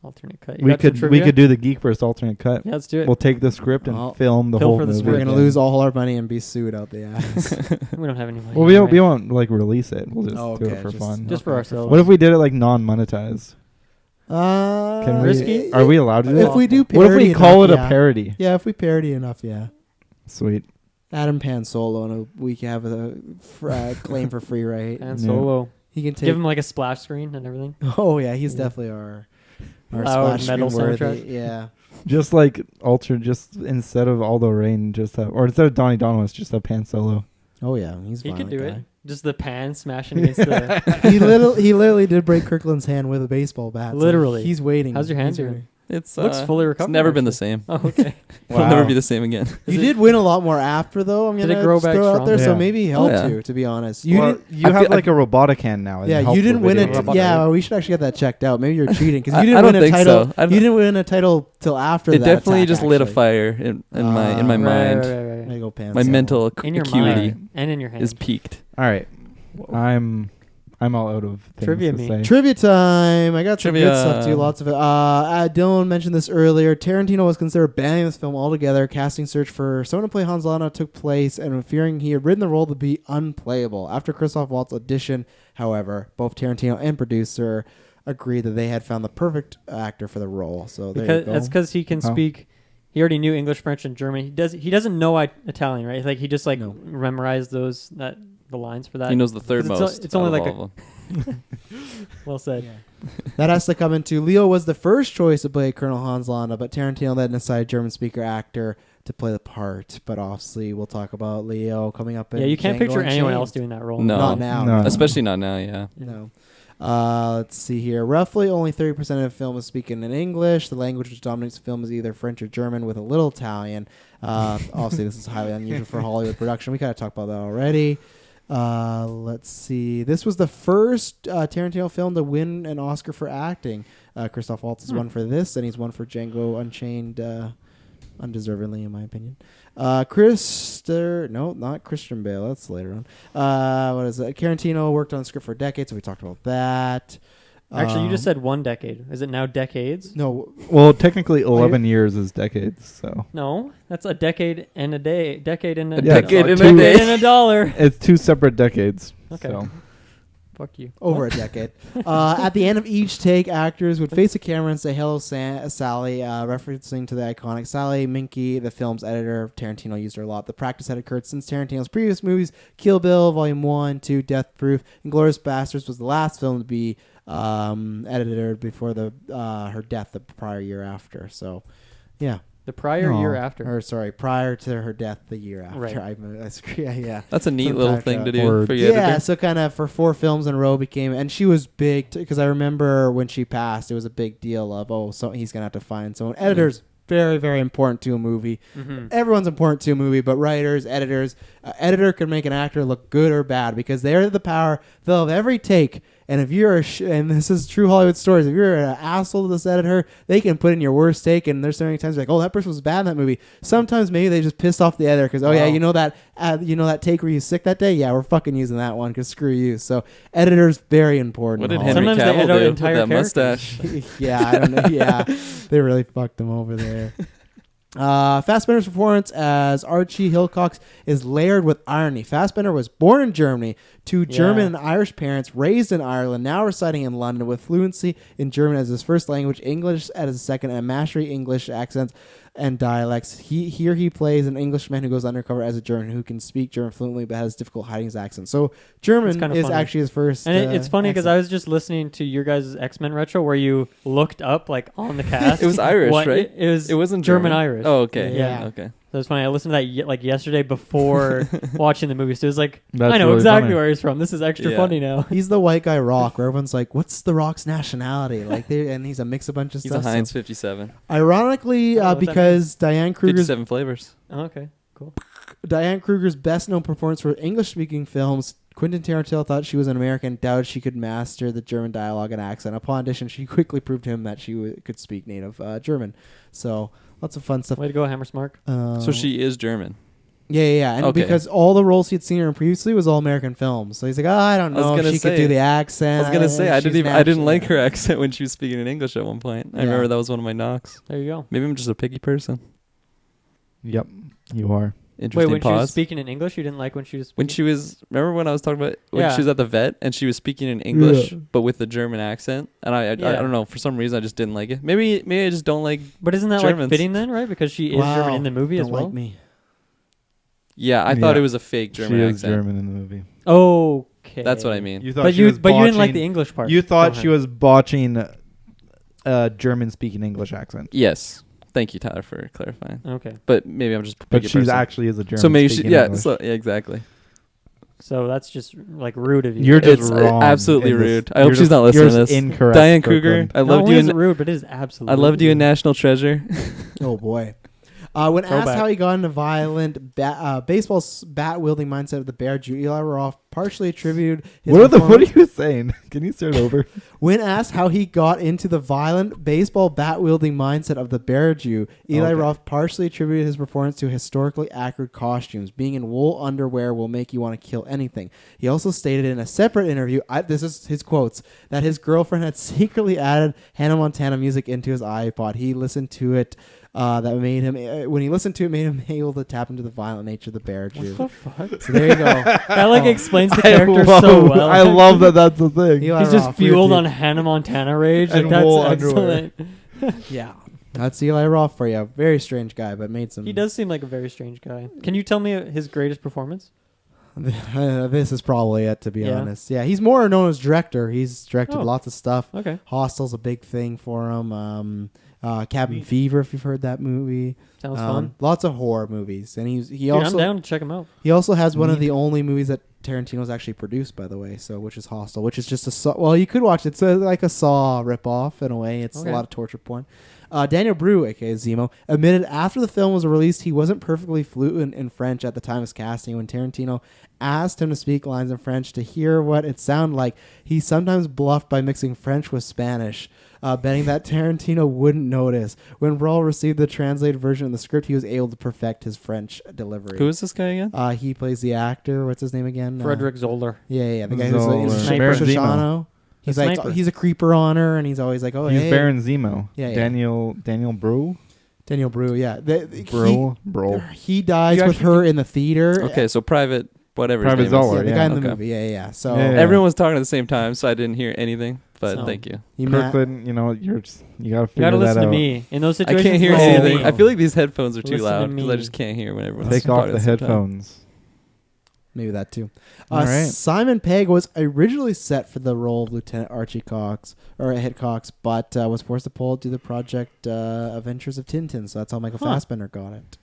Alternate cut. You we got some could trivia? do the Geek Burst alternate cut. Yeah, let's do it. We'll take the script and Well, film the pill whole for the movie. We're script. gonna lose all our money and be sued out the ass. We don't have any money. Well, anyway. we won't like release it. We'll just Oh, do okay, it for just- fun. Just for ourselves. What if we did it like non-monetized? Can we- Risky? Are we allowed to do If it? we do What if parody we call enough, it a parody? Yeah, if we parody enough, yeah. Sweet. Adam Pan solo, and we can have a claim for free right. And Yeah. Solo. He can take. Give him like a splash screen and everything. Oh yeah, he's definitely our Loud splash metal screen worthy. soundtrack. Yeah. Just like just instead of Aldo Rain, or instead of Donnie Donowitz, just have Pan Solo. Oh yeah, he's. He could do guy. it. Just the pan smashing against the. he literally did break Kirkland's hand with a baseball bat. So Literally. he's waiting. How's your hand He's doing? waiting. It's Looks fully recovered. It's never been the actually. same. Oh, okay. It'll Wow. never be the same again. You did win a lot more after, though. I'm Did gonna it grow just back throw out there, stronger? so Yeah. maybe he helped yeah. you. To be honest, You didn't. have feel- like a robotic hand now. and Yeah, helps you didn't with win video it. games. Yeah, we should actually get that checked out. Maybe you're cheating because I- you didn't I win don't a think title. so. I don't- You didn't win a title till after It that. definitely attack, just lit a actually. fire in my Right, mind. right. There you go, Pan. My Solo. mental In your acuity mind and in your hand. is peaked. All right, I'm all out of things Trivia to me. say. Trivia time. I got some good Trivia. stuff too. Lots of it. Dylan mentioned this earlier. Tarantino was considered banning this film altogether. Casting search for someone to play Hans Landa took place, and fearing he had written the role to be unplayable. After Christoph Waltz's audition, however, both Tarantino and producer agreed that they had found the perfect actor for the role. So there you go. That's because he can Oh. speak. He already knew English, French, and German. He doesn't know Italian, right? Like he just No. memorized the lines for that. He knows the third 'Cause most. it's only out of like all of them. well said. That has to come into Leo was the first choice to play Colonel Hans Landa, but Tarantino then decided German speaker actor to play the part. But obviously, we'll talk about Leo coming up. In Yeah, you can't Django picture anyone Unchained. else doing that role. No. Not now. No. Especially not now. Yeah. No. Let's see here. Roughly only 30% of the film is speaking in English. The language which dominates the film is either French or German with a little Italian. Obviously, this is highly unusual for Hollywood production. We kind of talked about that already. Let's see. This was the first Tarantino film to win an Oscar for acting. Christoph Waltz has won for this, and he's won for Django Unchained, undeservedly, in my opinion. Not Christian Bale. That's later on. What is it? Tarantino worked on the script for decades, so we talked about that. Actually, you just said 1 decade. Is it now decades? No. Well, technically, 11 years is decades. So No, that's a decade and a day. Decade and a, A decade and a $2 day. and a dollar. it's two separate decades. Okay. So. Fuck you. Over a decade. At the end of each take, actors would face the camera and say, "Hello, Sally," referencing to the iconic Sally Minky, the film's editor. Tarantino used her a lot. The practice had occurred since Tarantino's previous movies, Kill Bill, Volume 1, 2, Death Proof. Inglorious Basterds was the last film to be edited before her death the prior year after. So, yeah. The prior No. year after. Or, sorry, prior to her death the year after. Right. Yeah. That's a neat Some little time thing to travel. do for Yeah, you. editor. so kind of for 4 films in a row became, and she was big because I remember when she passed, it was a big deal of so he's gonna have to find someone. Editors very, very important to a movie. Mm-hmm. Everyone's important to a movie, but writers, editors, editor can make an actor look good or bad because they're the power. They'll have every take. And if you're and this is true Hollywood stories, if you're an asshole to this editor, they can put in your worst take. And there's so many times like, oh, that person was bad in that movie. Sometimes maybe they just pissed off the editor because, oh yeah, you know that take where you sick that day? Yeah, we're fucking using that one because screw you. So editors very important. What in did Henry Hollywood. Sometimes they Cavill edit do with entire that characters. mustache? Yeah, I don't know. Yeah, they really fucked him over there. Fassbender's performance as Archie Hillcox is layered with irony. Fassbender was born in Germany to German and Irish parents, raised in Ireland, now residing in London with fluency in German as his first language, English as his second, and mastery English accents and dialects. He plays an Englishman who goes undercover as a German who can speak German fluently but has difficult hiding his accent. So German kinda is funny. actually his first. And it's funny because I accent. was just listening to your guys' X-Men retro where you looked up like on the cast. It was Irish, what, right? It wasn't German Irish. Oh, okay. Yeah. Okay. So it's funny. I listened to that like yesterday before watching the movie. So it was like, That's I know really exactly funny. where he's from. This is extra Yeah. funny now. He's the white guy Rock, where everyone's like, "What's the Rock's nationality?" and he's a mix of bunch of He's stuff. a Heinz 57. Ironically, I don't know what that because Diane Kruger's 57 flavors. Oh, okay, cool. best known performance for English-speaking films, Quentin Tarantino thought she was an American, doubted she could master the German dialogue and accent. Upon audition, she quickly proved to him that she could speak native German. So lots of fun stuff. Way to go, Hammersmark. So she is German. Yeah. And Okay. because all the roles he had seen her in previously was all American films. So he's like, I don't I was know if gonna she could say- do the accent. I was gonna say I she's didn't natural. like her accent when she was speaking in English at one point. I Yeah. remember that was one of my knocks. There you go. Maybe I'm just a picky person. Yep, you are. Wait, Interesting when she was pause. speaking in English, you didn't like when she was When speaking? she was, remember when I was talking about when Yeah. she was at the vet and she was speaking in English Yeah. but with the German accent, and I Yeah. don't know, for some reason I just didn't like it. Maybe I just don't like. But isn't that like Germans. fitting then, right? Because she is Wow, German in the movie don't as well. like me. Yeah, I thought Yeah. it was a fake German she is accent. German in the movie. Okay. Okay. That's what I mean. You thought But she you was but you didn't like botching- the English part. You thought Go she ahead. was botching a German speaking English accent. Yes. Thank you, Tyler, for clarifying. Okay. But maybe I'm just a But picky she's person. actually is a German So maybe she, speaking yeah, English. so yeah, exactly. So that's just like rude of you. You're just It's wrong. absolutely in this. rude. I hope You're she's just- not listening you're to just this. Incorrect, Diane Kirkland. Kruger, I Not loved only you. is it rude, but it is absolutely. I loved you in rude. National Treasure. Oh boy. When asked Throwback. how he got into violent baseball bat wielding mindset of the Bear Jew, Eli Roth partially attributed his What are performance- you saying? Can you start over? When asked how he got into the violent baseball bat wielding mindset of the Bear Jew, Eli Okay. Roth partially attributed his performance to historically accurate costumes. Being in wool underwear will make you want to kill anything. He also stated in a separate interview, this is his quotes, that his girlfriend had secretly added Hannah Montana music into his iPod. He listened to it. That made him when he listened to it, made him able to tap into the violent nature of the Bear Jew. What the fuck? So there you go. That like explains the I character love, so well. I love that that's the thing. Eli He's just Roth, weird fueled dude. on Hannah Montana rage. And Like, that's wool underwear. excellent. Yeah, that's Eli Roth for you. Very strange guy, but made some. He does seem like a very strange guy. Can you tell me his greatest performance? This is probably it, to be Yeah. honest. Yeah, he's more known as director. He's directed Oh. lots of stuff. Okay. Hostel's a big thing for him. Cabin Fever, if you've heard that movie. Sounds fun. Lots of horror movies, and he Dude, also I'm down to check him out. he also has one of the only movies that Tarantino's actually produced, by the way. So, which is Hostel, which is just a Saw. Well, you could watch it. It's like a Saw ripoff in a way. It's Okay. a lot of torture porn. Daniel Brew, aka Zemo, admitted after the film was released he wasn't perfectly fluent in French at the time of casting. When Tarantino asked him to speak lines in French to hear what it sounded like, he sometimes bluffed by mixing French with Spanish, betting that Tarantino wouldn't notice. When Brawl received the translated version of the script, he was able to perfect his French delivery. Who is this guy again? He plays the actor. What's his name again? Frederick Zoller. Yeah, the guy who's Zoller. in Sniper. Shoshano. He's The like sniper. he's a creeper on her, and he's always like, "Oh, He's hey, Baron Zemo. Yeah. Daniel Brew. Daniel Brew." Yeah, Bro. He dies You with actually her in the theater. Okay, so private, whatever. Private his name is. Zoller. Yeah, the yeah, guy in the okay. movie. Yeah. So Yeah. Everyone was talking at the same time, so I didn't hear anything. But So- thank you. he ma- Kirkland, you know, you gotta You figure gotta that listen out. to me. In those I situations, can't hear listen to anything. me. I feel like these headphones are too Listen to loud because I me. just can't hear when everyone's Take off talking the at same time. headphones. maybe that too. All right. Simon Pegg was originally set for the role of Lieutenant Archie Cox or Hitchcox, but was forced to pull to the project Adventures of Tintin. So that's how Michael Huh. Fassbender got it.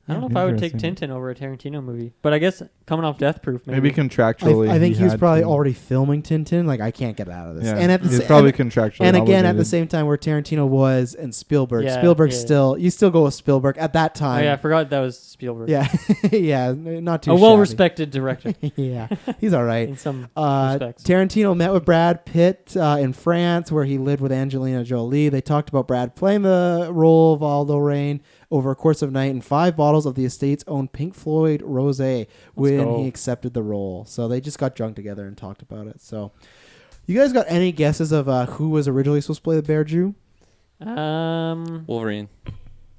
I don't know if I would take Interesting. Tintin over a Tarantino movie, but I guess coming off Death Proof, Maybe contractually. I think he was had probably to. already filming Tintin. Like I can't get out of this. Yeah, And at the he's sa- probably and- contractually. And again, at the obligated. same time, where Tarantino was and Spielberg, Yeah, Spielberg yeah. still you still go with Spielberg at that Oh time. yeah, I forgot that was Spielberg. yeah, yeah, not too A shabby. well-respected director yeah, he's all right. in some Uh, respects. Tarantino met with Brad Pitt in France, where he lived with Angelina Jolie. They talked about Brad playing the role of Aldo Rain over a course of night and 5 bottles of the estate's own Pink Floyd rosé when go. he accepted the role. So they just got drunk together and talked about it. So, you guys got any guesses of who was originally supposed to play the Bear Jew? Wolverine.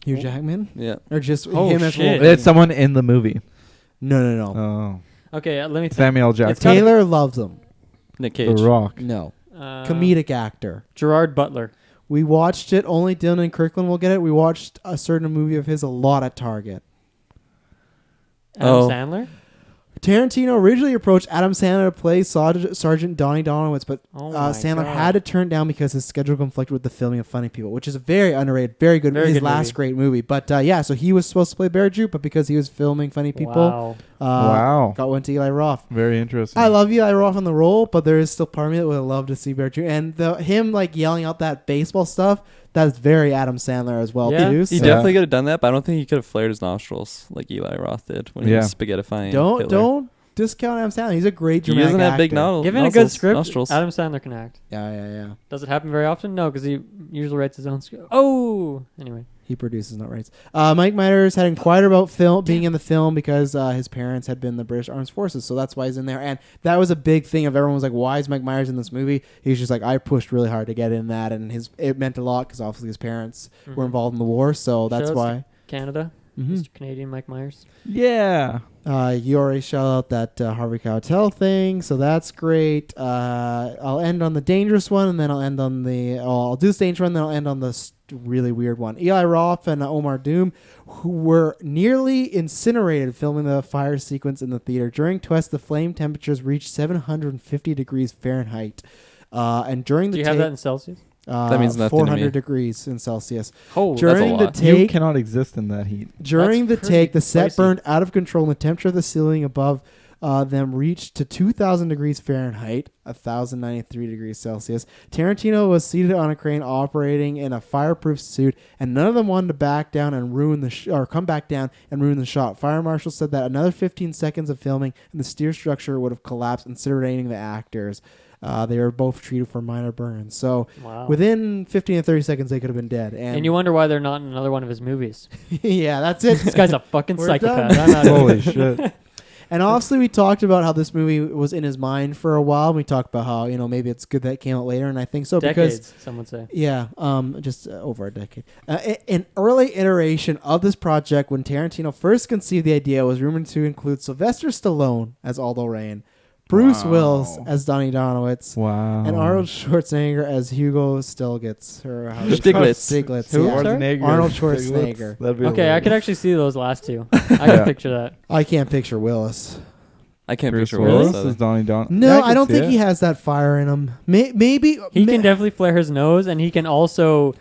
Hugh Jackman, Yeah. or just Oh, him as shit. Wolverine? It's someone in the movie. No. Oh, okay, let me think. Samuel It's Jackson. gotta be- Taylor loves him. Nick The Cage. Rock. No, Uh, comedic actor. Gerard Butler. We watched it. Only Dylan and Kirkland will get it. We watched a certain movie of his a lot at Target. Adam Oh. Sandler. Tarantino originally approached Adam Sandler to play Sergeant Donnie Donowitz, but Oh my Sandler God. had to turn down because his schedule conflicted with the filming of Funny People, which is a very underrated, very good, Very his good last movie. great movie. But yeah, so he was supposed to play Bear Jew, but because he was filming Funny People, Wow. Wow. went to Eli Roth. Very interesting. I love Eli Roth on the role, but there is still part of me that would love to see Bear Jew. And him like yelling out that baseball stuff, that's very Adam Sandler as well Yeah. too. He So definitely could have done that, but I don't think he could have flared his nostrils like Eli Roth did when he Yeah. was spaghettifying. don't Hitler. discount Adam Sandler. He's a great He dramatic doesn't have big actor. nostrils. Given a good script, Nostrils. Adam Sandler can act. Yeah. Does it happen very often? No, because he usually writes his own script. Oh, anyway. He produces, not writes. Mike Myers had inquired about being in the film because his parents had been in the British Armed Forces, so that's why he's in there. And that was a big thing of everyone was like, "Why is Mike Myers in this movie?" He's just like, "I pushed really hard to get in that," and it meant a lot because obviously his parents were involved in the war, so that's Shout outs why. to Canada. Mr. Canadian Mike Myers. Yeah. You already shout out that Harvey Keitel thing, so that's great. I'll end on the dangerous one, and then I'll end on the. I'll do the dangerous one, then I'll end on the really weird one. Eli Roth and Omar Doom, who were nearly incinerated filming the fire sequence in the theater. During tests, the flame temperatures reached 750 degrees Fahrenheit, and during the Do you have that in Celsius? That means nothing to 400 me. degrees in Celsius. Oh, During the You take, cannot exist in that heat. during the That's take, the pretty set spicy. burned out of control, and the temperature of the ceiling above them reached to 2,000 degrees Fahrenheit, 1,093 degrees Celsius. Tarantino was seated on a crane operating in a fireproof suit, and none of them wanted to back down and ruin the or come back down and ruin the shot. Fire marshals said that another 15 seconds of filming and the steer structure would have collapsed, incinerating the actors. They were both treated for minor burns. So Wow. within 15 and 30 seconds, they could have been dead. And you wonder why they're not in another one of his movies. yeah, that's it. This guy's a fucking We're psychopath. done. I'm out of Holy here. shit. And obviously, we talked about how this movie was in his mind for a while. We talked about how maybe it's good that it came out later, and I think so Decades, because some would say. yeah, just over a decade. An early iteration of this project, when Tarantino first conceived the idea, was rumored to include Sylvester Stallone as Aldo Rain, Bruce Wow. Willis as Donnie Donowitz, Wow. and Arnold Schwarzenegger as Hugo Stiglitz. Or how do you- Stiglitz. Stiglitz. Who? Yeah. Sorry? Arnold Schwarzenegger. That'd be Okay, I hilarious. could actually see those last two. I Yeah. can picture that. I can't picture Willis. I can't Bruce picture Willis Willis. is Donnie Don. No, Yeah, I could don't see think it. he has that fire in him. Maybe He can definitely flare his nose, and he can also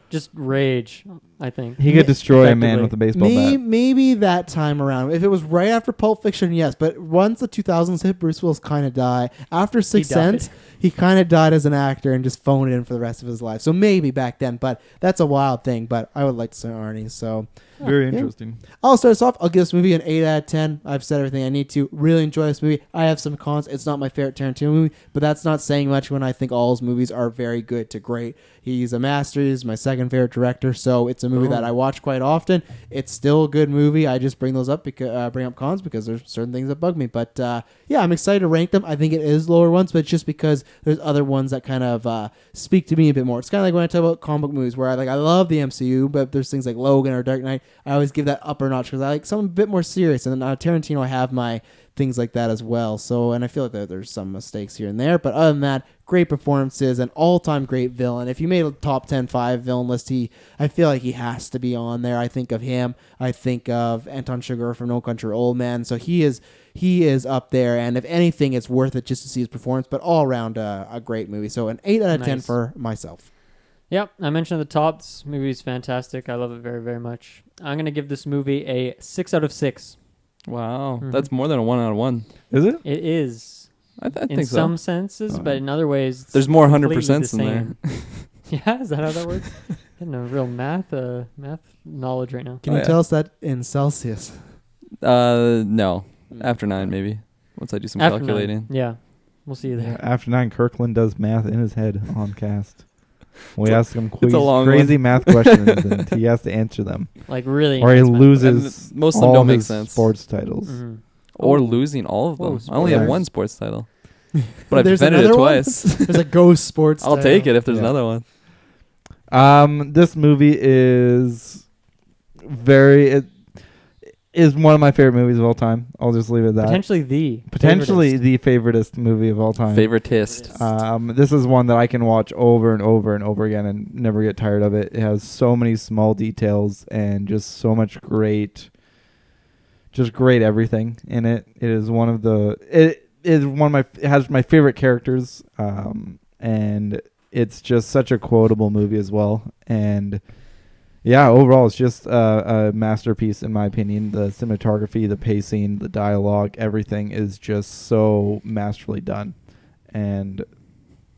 just rage, I think. He could destroy a man Effectively. with a baseball bat. Maybe that time around. If it was right after Pulp Fiction, yes. But once the 2000s hit, Bruce Willis kind of died. After Sixth died. Sense, he kind of died as an actor and just phoned it in for the rest of his life. So maybe back then, but that's a wild thing. But I would like to say Arnie. So Very Yeah. interesting. I'll start us off. I'll give this movie an 8 out of 10. I've said everything I need to. Really enjoy this movie. I have some cons. It's not my favorite Tarantino movie, but that's not saying much when I think all his movies are very good to great. He's a master. He's my second favorite director, so it's a movie that I watch quite often. It's still a good movie. I just bring those up because bring up cons because there's certain things that bug me. But yeah, I'm excited to rank them. I think it is lower ones, but it's just because there's other ones that kind of speak to me a bit more. It's kind of like when I talk about comic book movies where I love the MCU, but there's things like Logan or Dark Knight. I always give that upper notch because I like something a bit more serious. And then Tarantino, I have my things like that as well. So, and I feel like there's some mistakes here and there, but other than that, great performances, an all-time great villain. If you made a top 10 5 villain list, I feel like he has to be on there. I think of him. I think of Anton Chigurh from No Country for Old Men. So he is up there, and if anything, it's worth it just to see his performance. But all around, a great movie. So an 8 out of 10 Nice. for myself. Yep, I mentioned at the top, this movie is fantastic. I love it very, very much. I'm going to give this movie a 6 out of 6. Wow, Mhm. that's more than a 1 out of 1. Is it? It is. I In think some so. senses, but in other ways, it's There's more completely 100% the in there. same. Yeah, is that how that works? Getting a real math knowledge right now. Can Oh, you yeah. tell us that in Celsius? No, after 9 maybe. Once I do some After calculating. 9. Yeah, we'll see you there. After 9, Kirkland does math in his head on cast. We It's a- ask him it's a long crazy math questions, and he has to answer them, Like really. or he intense math. loses And most of them all don't make his sense. sports titles. Mhm. Or Oh. losing all of them. Whoa, I only have spoilers. one sports title. But I've There's defended it another one? twice. There's a ghost sports. I'll take it if there's Yeah. another one. This movie is it is one of my favorite movies of all time. I'll just leave it at that. Potentially the. Potentially favoritist. the favoritist movie of all time. Favoritist. This is one that I can watch over and over and over again and never get tired of it. It has so many small details and just so much great everything in it. It has my favorite characters, and it's just such a quotable movie as well. And yeah, overall, it's just a masterpiece in my opinion. The cinematography, the pacing, the dialogue, everything is just so masterfully done. And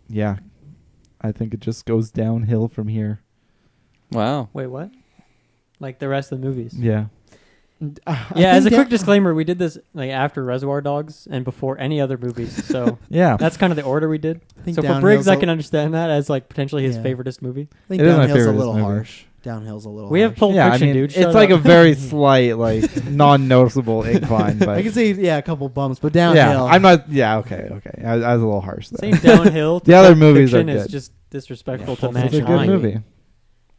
yeah, I think it just goes downhill from here. Wow. Wait, what? Like the rest of the movies. Yeah. Yeah, as a quick disclaimer, we did this like after Reservoir Dogs and before any other movies. So Yeah. that's kind of the order we did. I think So for Downhill's Briggs, I a- can understand that as like potentially his Yeah. favoritist movie. I think It is my Downhill's a favorite little movie. harsh. Downhill's a little We have harsh. Pulp Yeah, Fiction, I mean, dude. Shut it's like up. a very slight, like non-noticeable incline. But I can say, a couple bumps, but yeah, downhill. I'm not. Yeah, okay. I was a little harsh there. Saying downhill to The other Pulp movies are Fiction is good. just disrespectful Yeah, to Pulp It's a Fiction. good mankind. movie.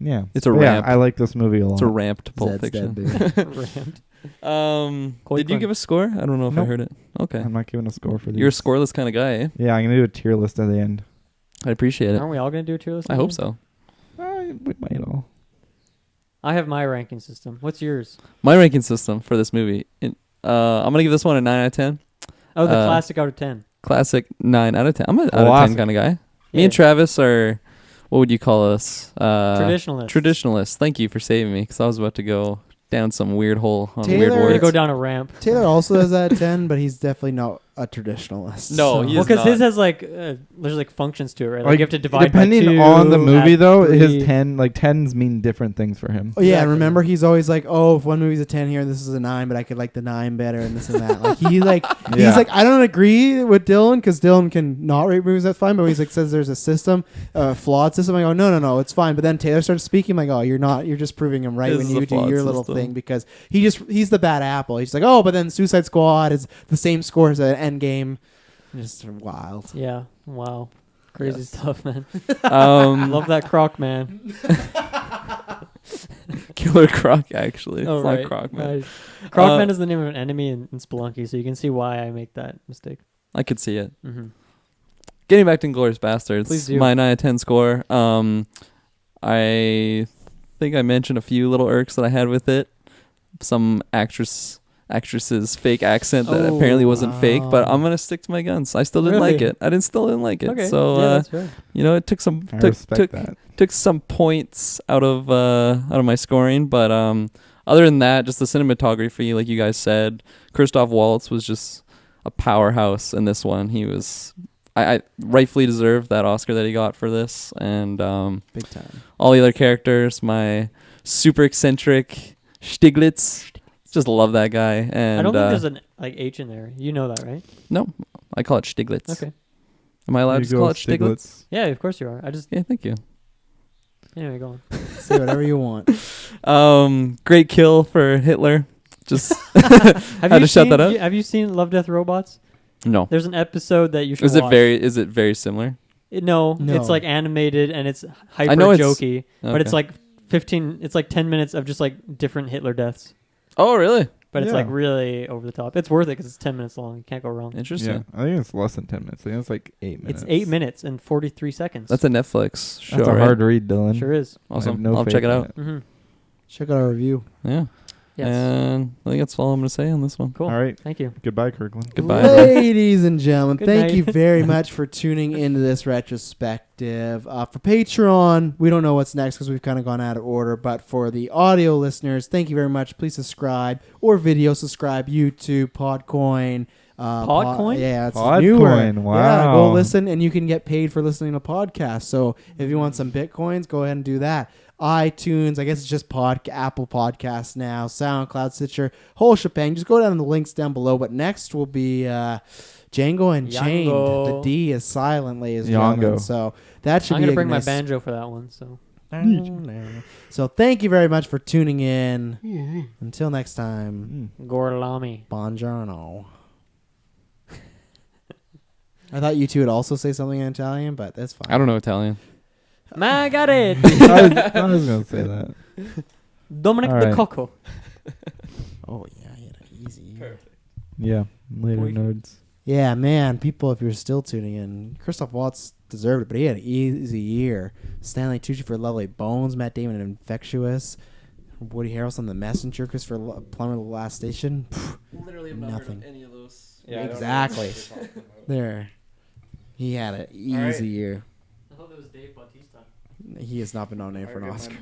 Yeah, It's a But ramp. Yeah, I like this movie a lot. It's a ramp to Pulp Zed's Fiction. dead, dude. Rammed. Did you give a score? I don't know if I Nope. heard it. Okay. I'm not giving a score for these. You're a scoreless kind of guy, eh? Yeah, I'm gonna do a tier list at the end. I appreciate it. Aren't we all gonna do a tier list? I hope so. We might all. I have my ranking system. What's yours? My ranking system for this movie, I'm gonna give this one a 9 out of 10. Oh, the Uh, classic out of 10. Classic 9 out of 10. I'm an out of 10 Classic. kind of guy. Me Yeah. and Travis are, what would you call us? Traditionalist. Traditionalists. Thank you for saving me, because I was about to go down some weird hole on Taylor- weird We're gonna words. go down a ramp. Taylor also has that at 10, but he's definitely not a traditionalist. No, so. he Well, is because not. his has there's like functions to it, right? Like, Like, you have to divide depending by 2, on the movie, add though, 3. his 10s mean different things for him. Oh, yeah, and Exactly. remember he's always like, oh, if one movie's a 10 here, this is a 9, but I could like the 9 better and this and that. Like he's Yeah. like, I don't agree with Dylan because Dylan can not rate movies, that's fine. But he's like says there's a system, a flawed system. I go, no, it's fine. But then Taylor starts speaking, I'm like, oh, you're just proving him right This when is you a do flawed your little system. thing because he's the bad apple. He's like, oh, but then Suicide Squad is the same score as an Endgame. Just wild. Yeah. Wow. Crazy Yes. stuff, man. Love Love that Croc man. Killer Croc, actually. Oh, It's right. not Croc, man. Right. Crocman is the name of an enemy in Spelunky, so you can see why I make that mistake. I could see it. Mm-hmm. Getting back to Inglorious Basterds. Please do. My 9 out of 10 score. I think I mentioned a few little irks that I had with it. Some actress's fake accent that Oh, apparently wasn't fake, but I'm gonna stick to my guns. I still didn't like Really? it. I still didn't like it. Okay. So yeah, that's fair. it took some I took respect that. took some points out of my scoring, but other than that, just the cinematography, like you guys said, Christoph Waltz was just a powerhouse in this one. He was I rightfully deserved that Oscar that he got for this, and Big time. all the other characters, my super eccentric Stiglitz, just love that guy. And I don't think there's an H in there. You know that, right? no, I call it Stiglitz. Okay. Am I allowed There to you call go, it Stiglitz? Yeah, of course you are. I just Yeah, thank you. anyway, go on. Say whatever you want. Great kill for Hitler. Just Have Had to shut that up? Have you seen Love, Death, Robots? no. There's an episode that you should Is it watch. very similar? No, No. it's like animated and it's hyper I know it's- jokey, but it's Okay. like 10 minutes of just like different Hitler deaths. Oh, really? But it's Yeah. like really over the top. It's worth it because it's 10 minutes long. You can't go wrong. Interesting. Yeah, I think it's less than 10 minutes. I think it's like 8 minutes. It's 8 minutes and 43 seconds. That's a Netflix show. That's a right? hard read, Dylan. Sure is. Awesome. I have no I'll faith check it in out. Mm-hmm. Check out our review. Yeah. Yes. And I think that's all I'm going to say on this one. Cool. All right. Thank you. Goodbye, Kirkland. Goodbye, everyone. Ladies and gentlemen, Good thank night. you very much for tuning into this retrospective. For Patreon, we don't know what's next because we've kind of gone out of order. But for the audio listeners, thank you very much. Please subscribe or video subscribe, YouTube, Podcoin. Podcoin? Yeah, it's Podcoin, newer. Yeah, wow. go listen, and you can get paid for listening to podcasts. So if you want some Bitcoins, go ahead and do that. iTunes, I guess it's just Apple Podcasts now, SoundCloud, Stitcher, whole shebang. Just go down the links down below. But next will be Django Unchained. Yango. The D is silent, ladies and Yango. gentlemen. So that should I'm be gonna bring my nice- banjo for that one. So So thank you very much for tuning in. Until next time, Gorlami. buongiorno. I thought you two would also say something in Italian, but that's fine. I don't know Italian. Margaret. I was going to say that. Dominic All the right. Coco. Oh yeah, he had an easy year. Yeah. Later, Boy. nerds. Yeah, man. People, if you're still tuning in, Christoph Waltz deserved it, but he had an easy year. Stanley Tucci for Lovely Bones, Matt Damon in Infectious, Woody Harrelson The Messenger, Christopher Plummer The Last Station. Pfft, Literally have not heard of Nothing. any of those. exactly. There. He had an easy year. I thought it was Dave Bautista. He has not been nominated for an Oscar.